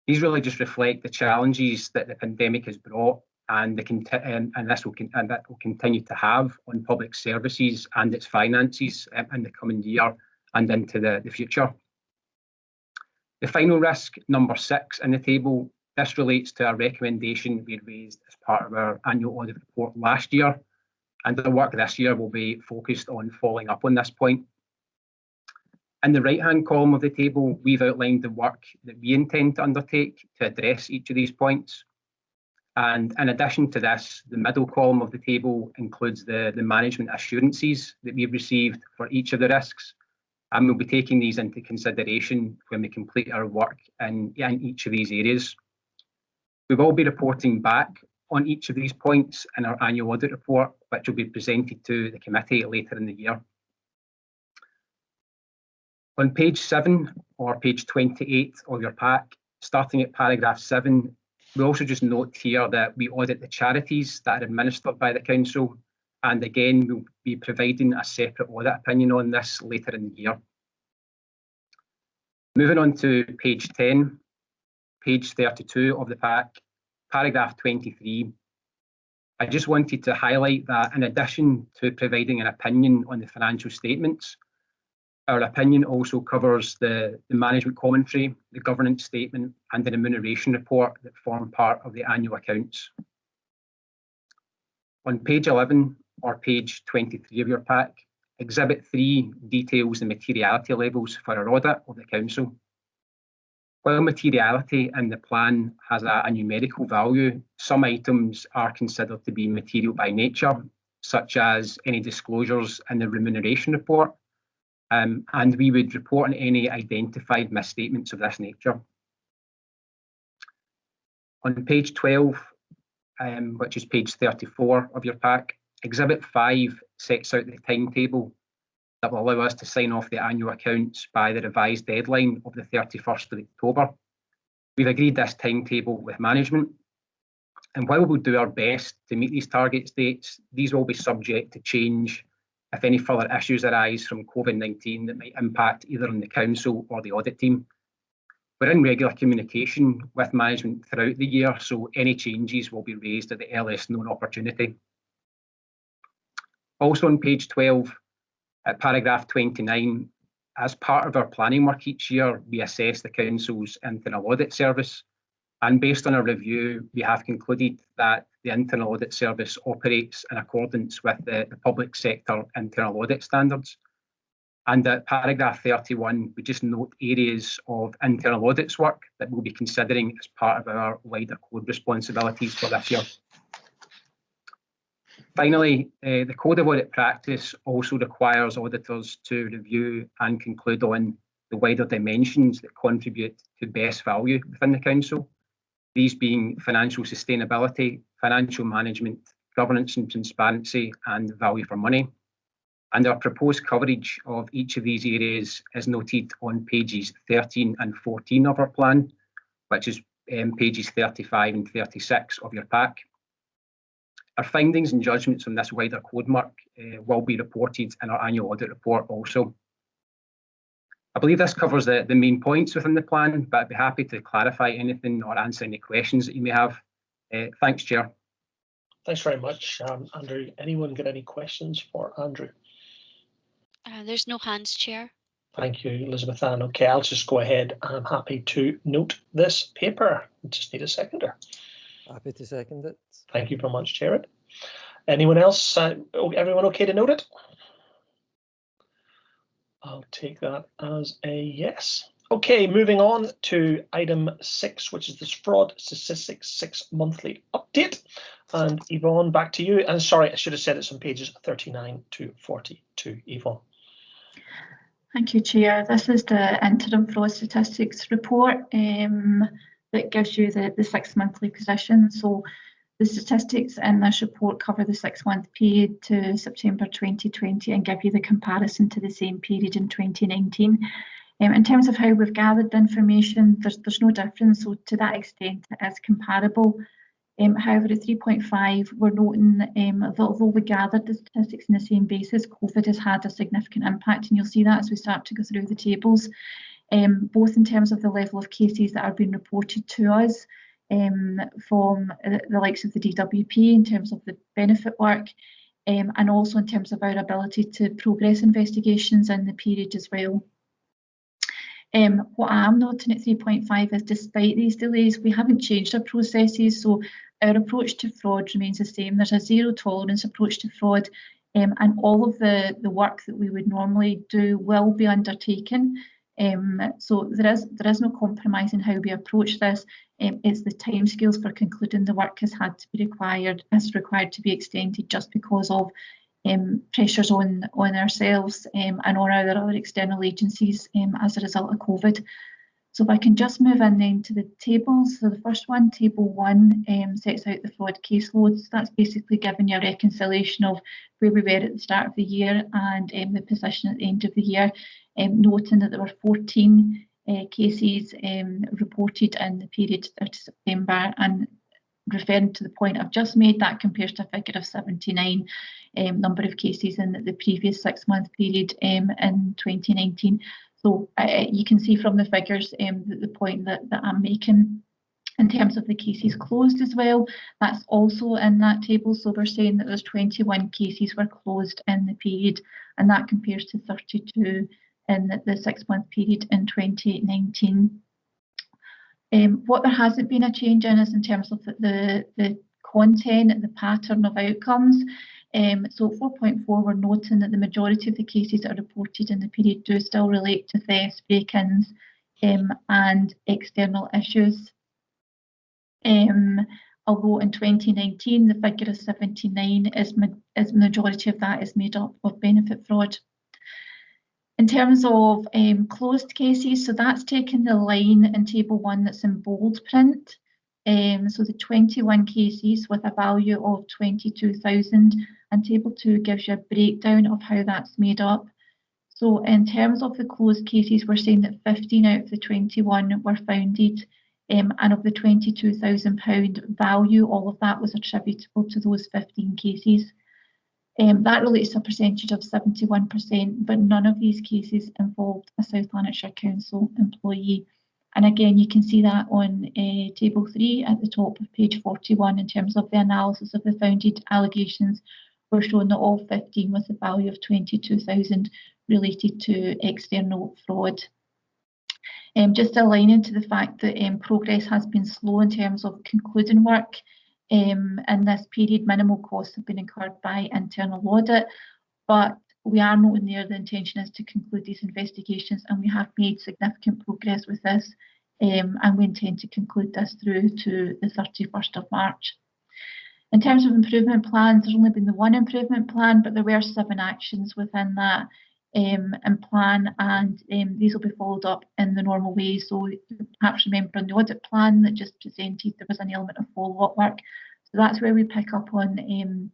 These really just reflect the challenges that the pandemic has brought, and that will continue to have on public services and its finances in the coming year and into the future. The final risk, number 6 in the table, this relates to a recommendation we raised as part of our annual audit report last year, and the work this year will be focused on following up on this point. In the right-hand column of the table, we've outlined the work that we intend to undertake to address each of these points. And in addition to this, the middle column of the table includes the management assurances that we've received for each of the risks. And we'll be taking these into consideration when we complete our work in each of these areas. We will be reporting back on each of these points in our annual audit report, which will be presented to the committee later in the year. On page 7 or page 28 of your pack, starting at paragraph 7, we also just note here that we audit the charities that are administered by the council, and again we'll be providing a separate audit opinion on this later in the year. Moving on to page 10, page 32 of the pack, paragraph 23. I just wanted to highlight that in addition to providing an opinion on the financial statements, our opinion also covers the management commentary, the governance statement and the remuneration report that form part of the annual accounts. On page 11 or page 23 of your pack, Exhibit 3 details the materiality levels for our audit of the council. While materiality in the plan has a numerical value, some items are considered to be material by nature, such as any disclosures in the remuneration report, and we would report on any identified misstatements of this nature. On page 12, which is page 34 of your pack, Exhibit 5 sets out the timetable that will allow us to sign off the annual accounts by the revised deadline of the 31st of October. We've agreed this timetable with management, and while we'll do our best to meet these target dates, these will be subject to change if any further issues arise from COVID-19 that might impact either on the council or the audit team. We're in regular communication with management throughout the year, so any changes will be raised at the earliest known opportunity. Also on page 12, at paragraph 29, as part of our planning work each year, we assess the council's internal audit service. And based on our review, we have concluded that the Internal Audit Service operates in accordance with the public sector internal audit standards. And at paragraph 31, we just note areas of internal audits work that we'll be considering as part of our wider code responsibilities for this year. Finally, the Code of Audit Practice also requires auditors to review and conclude on the wider dimensions that contribute to best value within the Council, these being financial sustainability, financial management, governance and transparency, and value for money. And our proposed coverage of each of these areas is noted on pages 13 and 14 of our plan, which is pages 35 and 36 of your pack. Our findings and judgments on this wider code work will be reported in our annual audit report also. I believe this covers the main points within the plan, but I'd be happy to clarify anything or answer any questions that you may have. Thanks, Chair. Thanks very much, Andrew. Anyone got any questions for Andrew? There's no hands, Chair. Thank you, Elizabeth Ann. Okay, I'll just go ahead. I'm happy to note this paper. I just need a seconder. Happy to second it. Thank you very much, Jared. Anyone else? Everyone okay to note it? I'll take that as a yes. Okay, moving on to item 6, which is this Fraud Statistics 6 monthly update. And Yvonne, back to you. And sorry, I should have said it's on pages 39 to 42. Yvonne. Thank you, Chair. This is the interim fraud statistics report that gives you the 6 monthly position. So the statistics in this report cover the 6-month period to September 2020 and give you the comparison to the same period in 2019. In terms of how we've gathered the information, there's no difference. So to that extent, it is comparable. However, at 3.5, we're noting that although we gathered the statistics on the same basis, COVID has had a significant impact, and you'll see that as we start to go through the tables, both in terms of the level of cases that are being reported to us from the likes of the DWP in terms of the benefit work, and also in terms of our ability to progress investigations in the period as well. What I am noting at 3.5 is despite these delays, we haven't changed our processes, so our approach to fraud remains the same. There's a zero tolerance approach to fraud, and all of the work that we would normally do will be undertaken. So there is no compromise in how we approach this. It's the timescales for concluding the work has required to be extended just because of pressures on ourselves and on our other external agencies as a result of COVID. So if I can just move in then to the tables. So the first one, table 1, sets out the fraud caseloads. That's basically giving you a reconciliation of where we were at the start of the year and the position at the end of the year, noting that there were 14 cases reported in the period 30 September, and referring to the point I've just made, that compares to a figure of 79 number of cases in the previous 6-month period in 2019. So you can see from the figures the point that I'm making in terms of the cases closed as well. That's also in that table. So we're saying that there's 21 cases were closed in the period, and that compares to 32 in the 6-month period in 2019. What there hasn't been a change in is in terms of the content, the pattern of outcomes. So 4.4, we're noting that the majority of the cases that are reported in the period do still relate to thefts, break-ins and external issues. Although in 2019, the figure of 79 is majority of that is made up of benefit fraud. In terms of closed cases, so that's taken the line in table 1 that's in bold print. So the 21 cases with a value of 22,000, and table 2 gives you a breakdown of how that's made up. So in terms of the closed cases, we're saying that 15 out of the 21 were founded, and of the £22,000 value, all of that was attributable to those 15 cases. That relates to a percentage of 71%, but none of these cases involved a South Lanarkshire Council employee. And again, you can see that on table 3 at the top of page 41 in terms of the analysis of the founded allegations. We're showing that all 15 with a value of 22,000 related to external fraud. Just aligning to the fact that progress has been slow in terms of concluding work. In this period, minimal costs have been incurred by internal audit, but we are noting there the intention is to conclude these investigations, and we have made significant progress with this, and we intend to conclude this through to the 31st of March. In terms of improvement plans, there's only been the one improvement plan, but there were 7 actions within that plan, and these will be followed up in the normal way. So perhaps remember in the audit plan that just presented, there was an element of follow-up work. So that's where we pick up on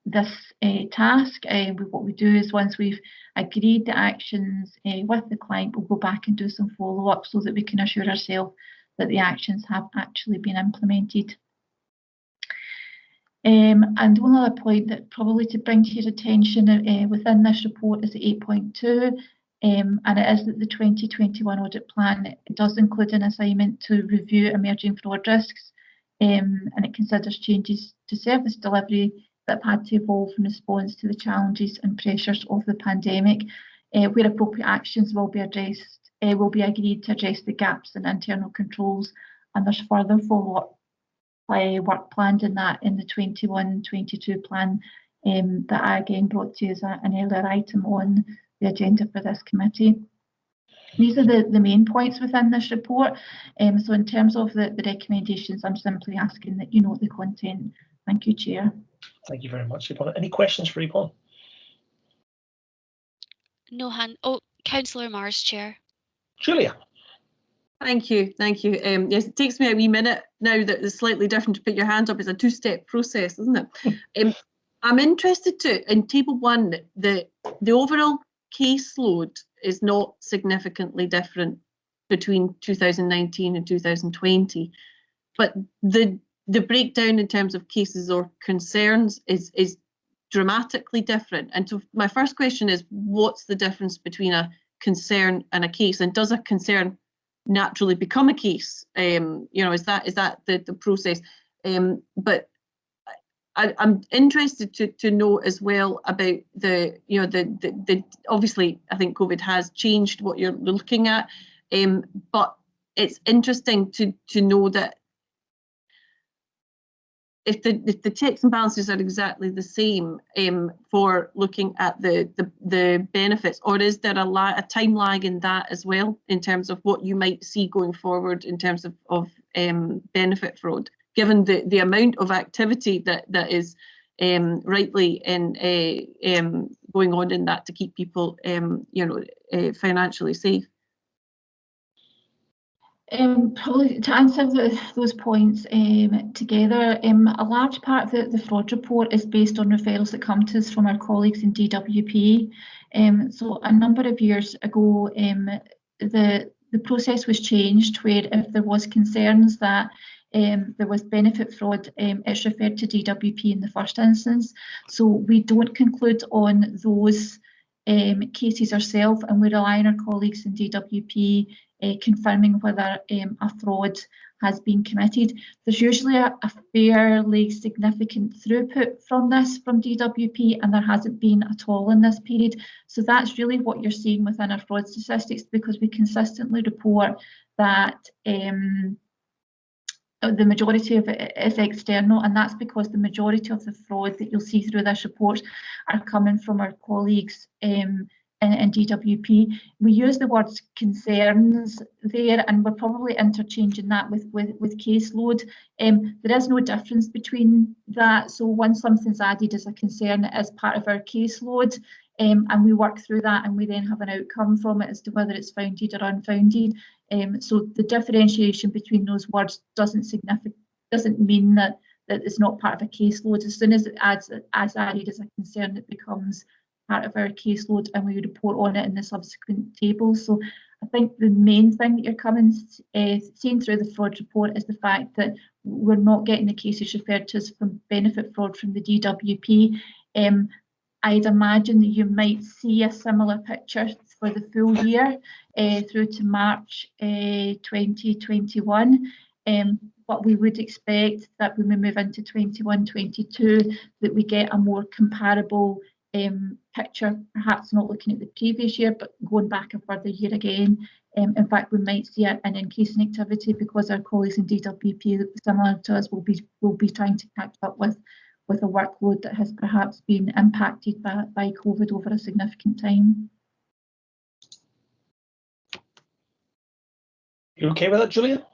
this task. What we do is once we've agreed the actions with the client, we'll go back and do some follow-up so that we can assure ourselves that the actions have actually been implemented. And one other point that probably to bring to your attention within this report is the 8.2, and it is that the 2021 audit plan, it does include an assignment to review emerging fraud risks, and it considers changes to service delivery that have had to evolve in response to the challenges and pressures of the pandemic, where appropriate actions will be addressed, will be agreed to address the gaps in internal controls, and there's further follow-up work planned in that in the 21-22 plan that I again brought to you as an earlier item on the agenda for this committee. These are the main points within this report. So in terms of the recommendations, I'm simply asking that you note the content. Thank you, Chair. Thank you very much, Yvonne. Any questions for Yvonne? No hand. Oh, Councillor Mars, Chair. Julia. Thank you, thank you. Yes, it takes me a wee minute now that it's slightly different to put your hand up. It's a 2-step process, isn't it? I'm interested in table 1, the overall caseload is not significantly different between 2019 and 2020, but the breakdown in terms of cases or concerns is dramatically different. And so my first question is, what's the difference between a concern and a case, and does a concern naturally become a case? Is that the process? But I'm interested to know as well about the obviously I think COVID has changed what you're looking at, but it's interesting to know that if the checks and balances are exactly the same for looking at the benefits, or is there a time lag in that as well in terms of what you might see going forward in terms of benefit fraud, given the amount of activity that is rightly going on in that to keep people financially safe? Probably to answer those points together, a large part of the fraud report is based on referrals that come to us from our colleagues in DWP. So a number of years ago, the process was changed where if there was concerns that there was benefit fraud, it's referred to DWP in the first instance. So we don't conclude on those cases ourselves, and we rely on our colleagues in DWP confirming whether a fraud has been committed. There's usually a fairly significant throughput from DWP, and there hasn't been at all in this period. So that's really what you're seeing within our fraud statistics, because we consistently report that the majority of it is external, and that's because the majority of the fraud that you'll see through this report are coming from our colleagues in DWP. We use the words concerns there, and we're probably interchanging that with caseload. There is no difference between that. So once something's added as a concern, it is part of our caseload, and we work through that, and we then have an outcome from it as to whether it's founded or unfounded. So the differentiation between those words doesn't mean that it's not part of a caseload. As soon as it adds added as a concern, it becomes part of our caseload, and we report on it in the subsequent tables. So I think the main thing that you're seeing through the fraud report is the fact that we're not getting the cases referred to as from benefit fraud from the DWP. I'd imagine that you might see a similar picture for the full year through to March 2021. But we would expect that when we move into 21-22, that we get a more comparable picture, perhaps not looking at the previous year, but going back a further year again, In fact, we might see an increase in activity because our colleagues in DWP, similar to us, will be trying to catch up with a workload that has perhaps been impacted by COVID over a significant time. You okay with that, Julia?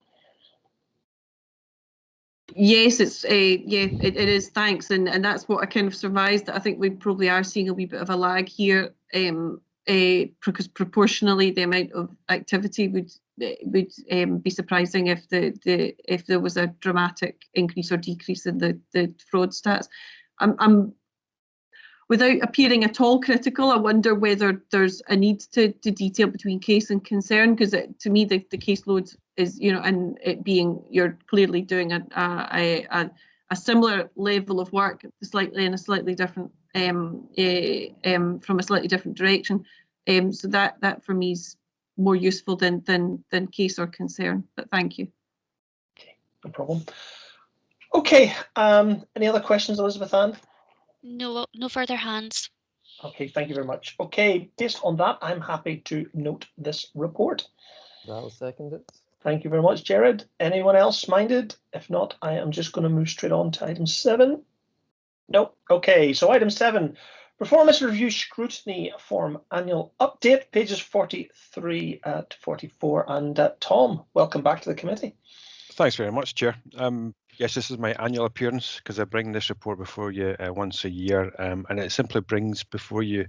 Yes, it's it is. Thanks, and that's what I kind of surmised. That I think we probably are seeing a wee bit of a lag here, because proportionally the amount of activity would be surprising if if there was a dramatic increase or decrease in the fraud stats. I'm without appearing at all critical, I wonder whether there's a need to detail between case and concern, because to me the caseload is, and it being you're clearly doing a similar level of work, slightly in a slightly different from a slightly different direction. So that for me is more useful than case or concern. But thank you. Okay, no problem. Okay, any other questions, Elizabeth Ann? No further hands. Okay, thank you very much. Okay, based on that, I'm happy to note this report. I'll second it. Thank you very much, Jared. Anyone else minded? If not, I am just going to move straight on to item 7. Nope. Okay, so item 7, performance review scrutiny form annual update, pages 43 to 44. And Tom, welcome back to the committee. Thanks very much, Chair. Yes, this is my annual appearance because I bring this report before you once a year, and it simply brings before you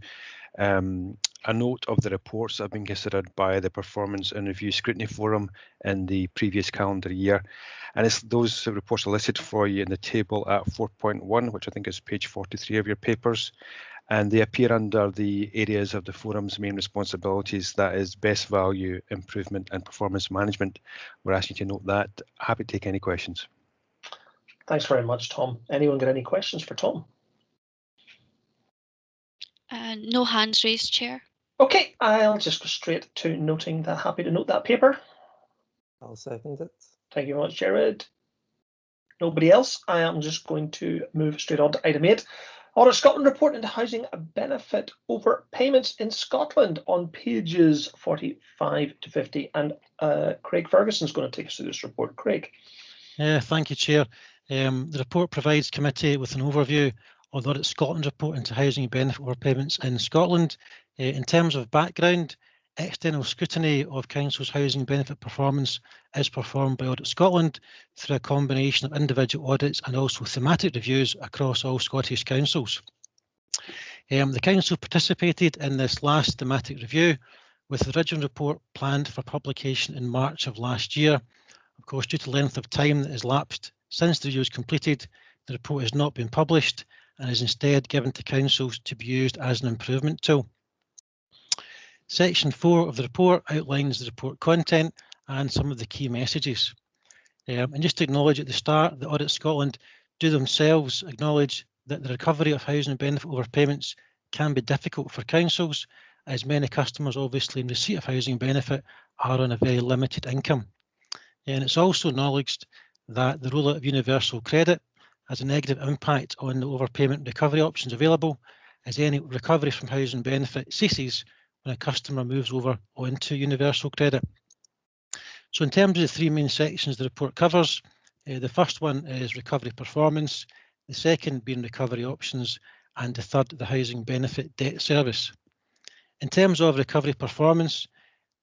a note of the reports that have been considered by the Performance and Review Scrutiny Forum in the previous calendar year. And those reports are listed for you in the table at 4.1, which I think is page 43 of your papers. And they appear under the areas of the forum's main responsibilities, that is best value, improvement and performance management. We're asking you to note that. Happy to take any questions. Thanks very much, Tom. Anyone got any questions for Tom? No hands raised, Chair. Okay, I'll just go straight to noting that. Happy to note that paper. I'll second it. Thank you very much, Jared. Nobody else? I am just going to move straight on to item 8. Audit Scotland report into housing benefit overpayments in Scotland on pages 45 to 50. And Craig Ferguson's going to take us through this report. Craig. Thank you, Chair. The report provides committee with an overview of the Audit Scotland report into housing benefit overpayments in Scotland. In terms of background, external scrutiny of council's housing benefit performance is performed by Audit Scotland through a combination of individual audits and also thematic reviews across all Scottish councils. The council participated in this last thematic review with the original report planned for publication in March of last year. Of course, due to the length of time that has lapsed since the review was completed, the report has not been published and is instead given to councils to be used as an improvement tool. Section 4 of the report outlines the report content and some of the key messages. And just to acknowledge at the start that Audit Scotland do themselves acknowledge that the recovery of housing benefit overpayments can be difficult for councils, as many customers obviously in receipt of housing benefit are on a very limited income. And it's also acknowledged that the rollout of universal credit has a negative impact on the overpayment recovery options available, as any recovery from housing benefit ceases when a customer moves over onto universal credit. So in terms of the 3 main sections the report covers, the first one is recovery performance, the second being recovery options, and the third the housing benefit debt service. In terms of recovery performance,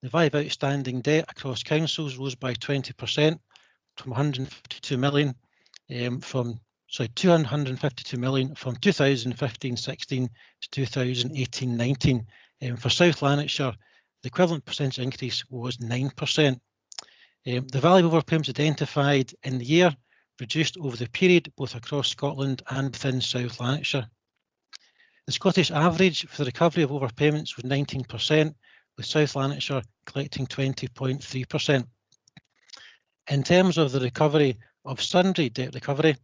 the VIVE outstanding debt across councils rose by 20% from 152 million from 252 million from 2015-16 to 2018-19. For South Lanarkshire, the equivalent percentage increase was 9%. The value of overpayments identified in the year reduced over the period, both across Scotland and within South Lanarkshire. The Scottish average for the recovery of overpayments was 19%, with South Lanarkshire collecting 20.3%. In terms of the recovery of sundry debt recovery,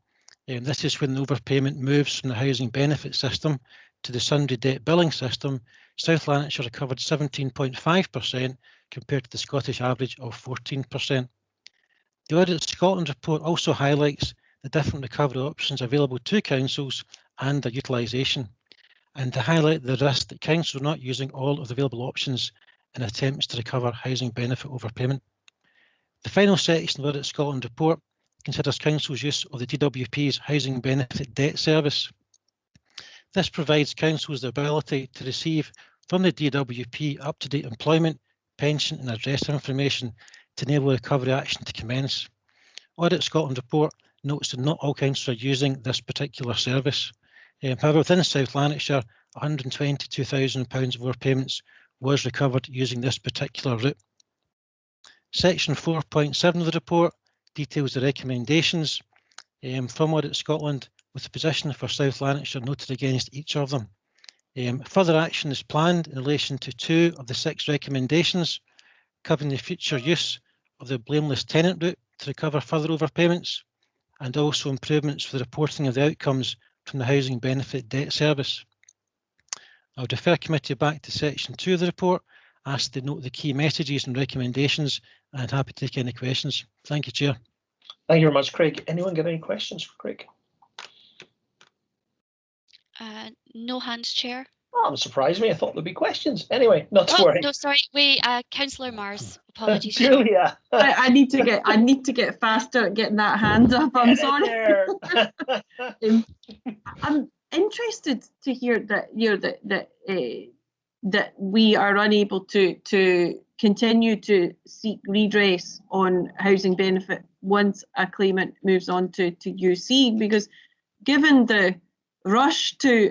this is when the overpayment moves from the housing benefit system to the sundry debt billing system. South Lanarkshire recovered 17.5% compared to the Scottish average of 14%. The Audit Scotland report also highlights the different recovery options available to councils and their utilisation, and to highlight the risk that councils are not using all of the available options in attempts to recover housing benefit overpayment. The final section of the Audit Scotland report considers Council's use of the DWP's Housing Benefit Debt Service. This provides councils the ability to receive from the DWP up-to-date employment, pension and address information to enable recovery action to commence. Audit Scotland report notes that not all councils are using this particular service. However, within South Lanarkshire, £122,000 of overpayments was recovered using this particular route. Section 4.7 of the report details the recommendations from Audit Scotland, with the position for South Lanarkshire noted against each of them. Further action is planned in relation to 2 of the 6 recommendations, covering the future use of the blameless tenant route to recover further overpayments, and also improvements for the reporting of the outcomes from the Housing Benefit Debt Service. I'll defer committee back to section 2 of the report, asked to note the key messages and recommendations, and happy to take any questions. Thank you, Chair. Thank you very much, Craig. Anyone got any questions for Craig? No hands, Chair. Oh, surprised me. I thought there'd be questions. Anyway, not to worry. No, sorry. Wait, Councillor Mars. Apologies. Julia. I need to get faster at getting that hand up. I'm sorry. I'm interested to hear that that we are unable to continue to seek redress on housing benefit once a claimant moves on to UC, because given the rush to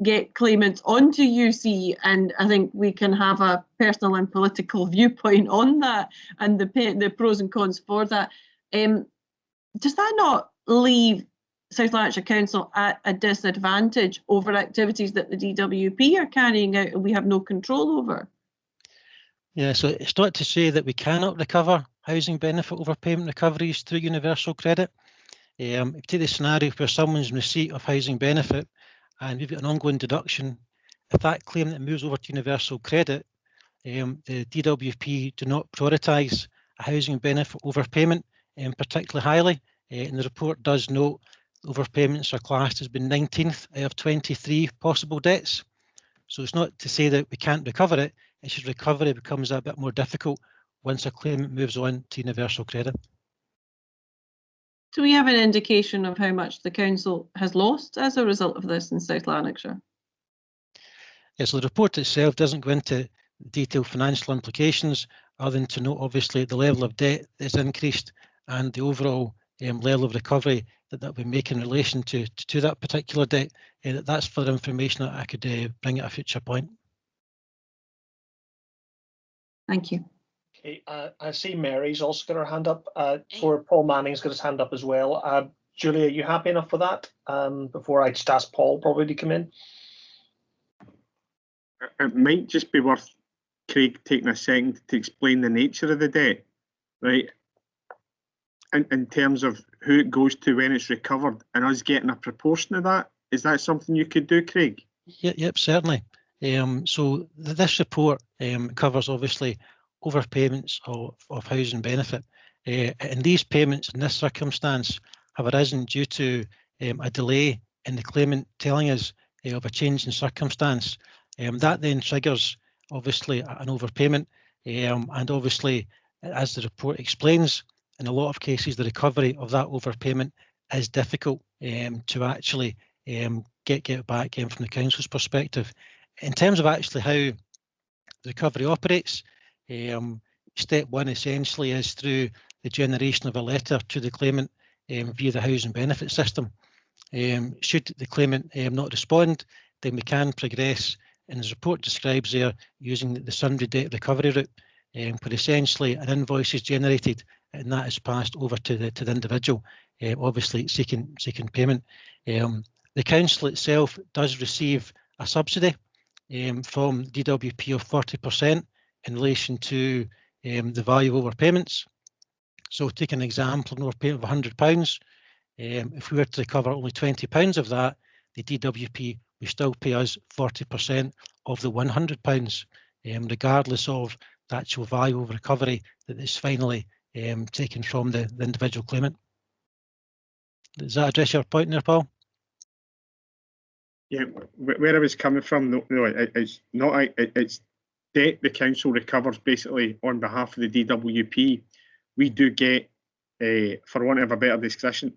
get claimants onto UC, and I think we can have a personal and political viewpoint on that and the pros and cons for that. Does that not leave South Lanarkshire Council at a disadvantage over activities that the DWP are carrying out and we have no control over? Yeah, so it's not to say that we cannot recover housing benefit overpayment recoveries through universal credit. If you take the scenario where someone's in receipt of housing benefit and we've got an ongoing deduction, if that claim that moves over to universal credit, the DWP do not prioritise a housing benefit overpayment particularly highly. And the report does note overpayments are classed as being 19th out of 23 possible debts. So it's not to say that we can't recover it, it's just recovery becomes a bit more difficult once a claimant moves on to universal credit. Do we have an indication of how much the council has lost as a result of this in South Lanarkshire? Yeah, so the report itself doesn't go into detailed financial implications other than to note obviously the level of debt that's increased and the overall level of recovery that we make in relation to that particular debt. That's further information that I could bring at a future point. Thank you. Okay, I see Mary's also got her hand up. For Paul Manning's got his hand up as well. Julia, are you happy enough for that? Before I just ask Paul probably to come in. It might just be worth Craig taking a second to explain the nature of the debt, right? In terms of who it goes to when it's recovered and us getting a proportion of that. Is that something you could do, Craig? Yep, certainly. So this report covers obviously overpayments of housing benefit. And these payments in this circumstance have arisen due to a delay in the claimant telling us of a change in circumstance. That then triggers obviously an overpayment. And obviously, as the report explains, in a lot of cases, the recovery of that overpayment is difficult to actually get back from the council's perspective. In terms of actually how the recovery operates, step one essentially is through the generation of a letter to the claimant via the housing benefit system. Should the claimant not respond, then we can progress, and as the report describes there, using the sundry debt recovery route, where essentially an invoice is generated and that is passed over to the individual, obviously seeking payment. The council itself does receive a subsidy from DWP of 40% in relation to the value of overpayments. So take an example, an overpayment of £100. If we were to recover only £20 of that, the DWP will still pay us 40% of the £100, regardless of the actual value of recovery that is finally taken from the individual claimant. Does that address your point there, Paul? Yeah, where I was coming from, no, it's not. It's debt the council recovers basically on behalf of the DWP, we do get, for want of a better description,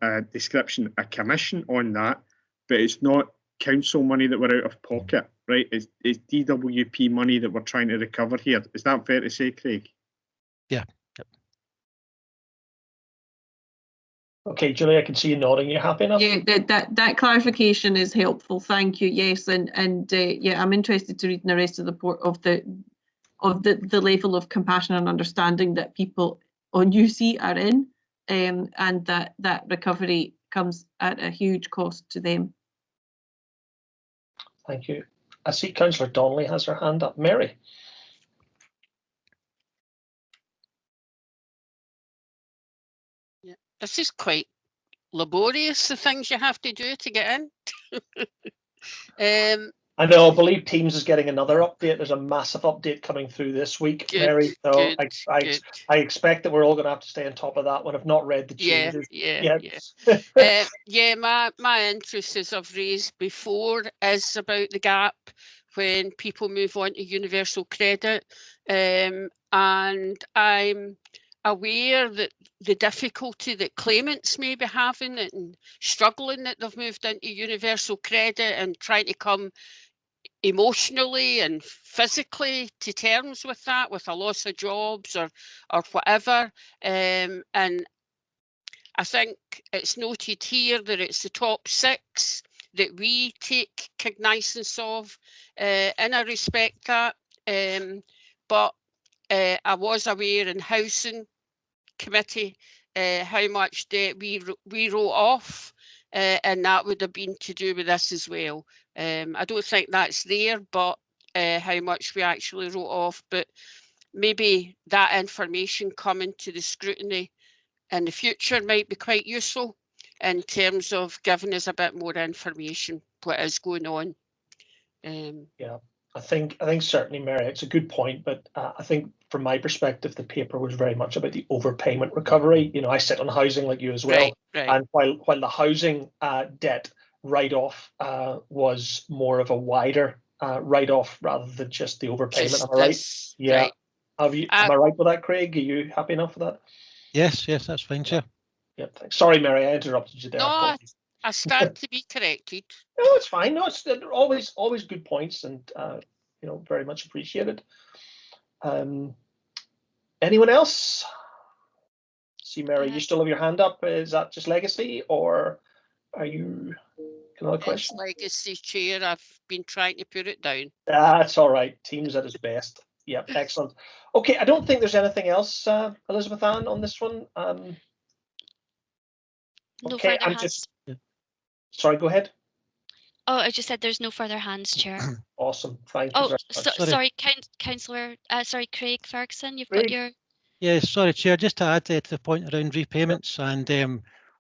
a commission on that, but it's not council money that we're out of pocket, right? It's DWP money that we're trying to recover here. Is that fair to say, Craig? Yeah. Okay, Julie, I can see you nodding. You happy enough? Yeah, that clarification is helpful. Thank you. Yes, and yeah, I'm interested to read the rest of the report of the level of compassion and understanding that people on UC are in, and that recovery comes at a huge cost to them. Thank you. I see Councillor Donnelly has her hand up. Mary. Yeah, this is quite laborious, the things you have to do to get in. I know, I believe Teams is getting another update. There's a massive update coming through this week, Good, Mary. So good, good. I expect that we're all going to have to stay on top of that one. I've not read the changes. Yeah, my interest, as I've raised before, is about the gap when people move on to universal credit, and I'm aware that the difficulty that claimants may be having and struggling that they've moved into universal credit and trying to come emotionally and physically to terms with that, with a loss of jobs or whatever, and I think it's noted here that it's the top 6 that we take cognizance of, and I respect that, but I was aware in Housing Committee how much debt we wrote off, and that would have been to do with this as well. I don't think that's there, but how much we actually wrote off, but maybe that information coming to the scrutiny in the future might be quite useful in terms of giving us a bit more information what is going on. Yeah, I think certainly, Mary, it's a good point, but I think from my perspective, the paper was very much about the overpayment recovery. You know, I sit on housing like you as well, right. And while the housing debt write-off was more of a wider write-off rather than just the overpayment. Am I right? Yeah. Right. Am I right with that, Craig? Are you happy enough with that? Yes, that's fine, Chair. Yeah, thanks. Sorry, Mary, I interrupted you there. No, I stand to be corrected. No, it's fine. No, it's always good points, and you know, very much appreciated. Anyone else? See, Mary, you still have your hand up. Is that just legacy, or are you? Another question. It's legacy, Chair. I've been trying to put it down. That's all right. Team's at its best. Yep, excellent. Okay, I don't think there's anything else, Elizabeth Ann, on this one. No okay, further hands. Sorry, go ahead. Oh, I just said there's no further hands, Chair. Awesome, thank you very much. Sorry, Councillor, Craig Ferguson, you've got your... Yeah, sorry, Chair, just to add to the point around repayments and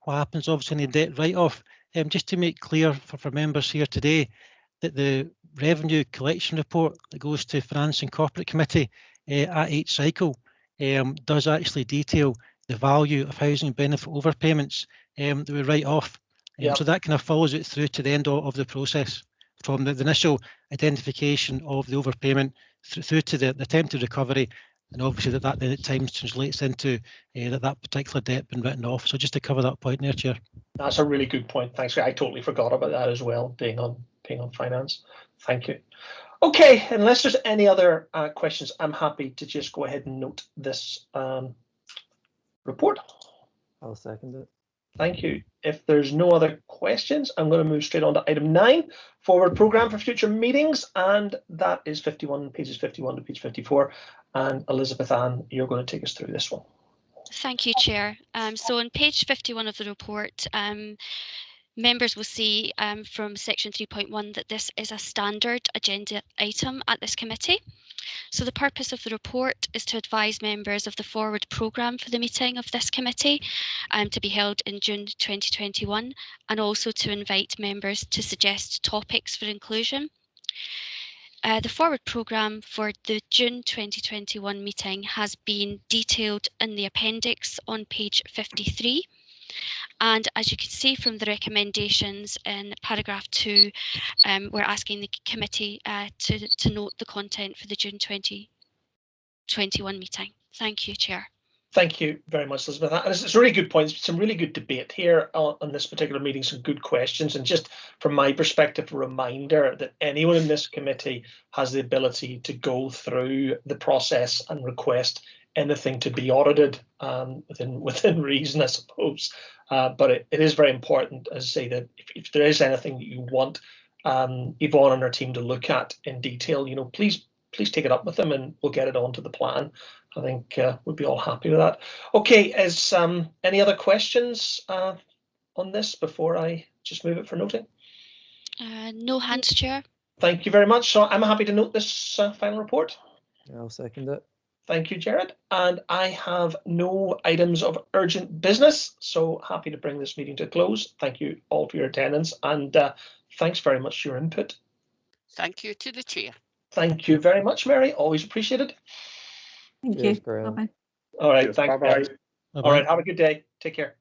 what happens obviously in the debt write-off, just to make clear for members here today that the revenue collection report that goes to Finance and Corporate Committee at each cycle does actually detail the value of housing benefit overpayments that we write off. So that kind of follows it through to the end of the process, from the initial identification of the overpayment through to the attempted recovery, and obviously that then at times translates into that particular debt being written off. So just to cover that point there, Chair. That's a really good point. Thanks. I totally forgot about that as well, being on finance. Thank you. Okay, unless there's any other questions, I'm happy to just go ahead and note this report. I'll second it. Thank you. If there's no other questions, I'm going to move straight on to item 9, forward programme for future meetings, and that is pages 51 to page 54. And Elizabeth Ann, you're going to take us through this one. Thank you, Chair. So on page 51 of the report, members will see from section 3.1 that this is a standard agenda item at this committee. So the purpose of the report is to advise members of the forward programme for the meeting of this committee to be held in June 2021, and also to invite members to suggest topics for inclusion. The forward programme for the June 2021 meeting has been detailed in the appendix on page 53. And as you can see from the recommendations in paragraph 2, we're asking the committee to note the content for the June 2021 meeting. Thank you, Chair. Thank you very much, Elizabeth. And it's a really good point. Some really good debate here on this particular meeting, some good questions. And just from my perspective, a reminder that anyone in this committee has the ability to go through the process and request anything to be audited within reason, I suppose. But it is very important, as I say, that if there is anything that you want Yvonne and her team to look at in detail, please take it up with them and we'll get it onto the plan. I think we'd be all happy with that. Okay, is any other questions on this before I just move it for noting? No hands, Chair. Thank you very much. So I'm happy to note this final report. I'll second it. Thank you, Jared. And I have no items of urgent business, so happy to bring this meeting to a close. Thank you all for your attendance, and thanks very much for your input. Thank you to the Chair. Thank you very much, Mary. Always appreciated. Thank Cheers, you. Graham. Bye-bye. All right, thanks. Bye-bye. All right, have a good day. Take care.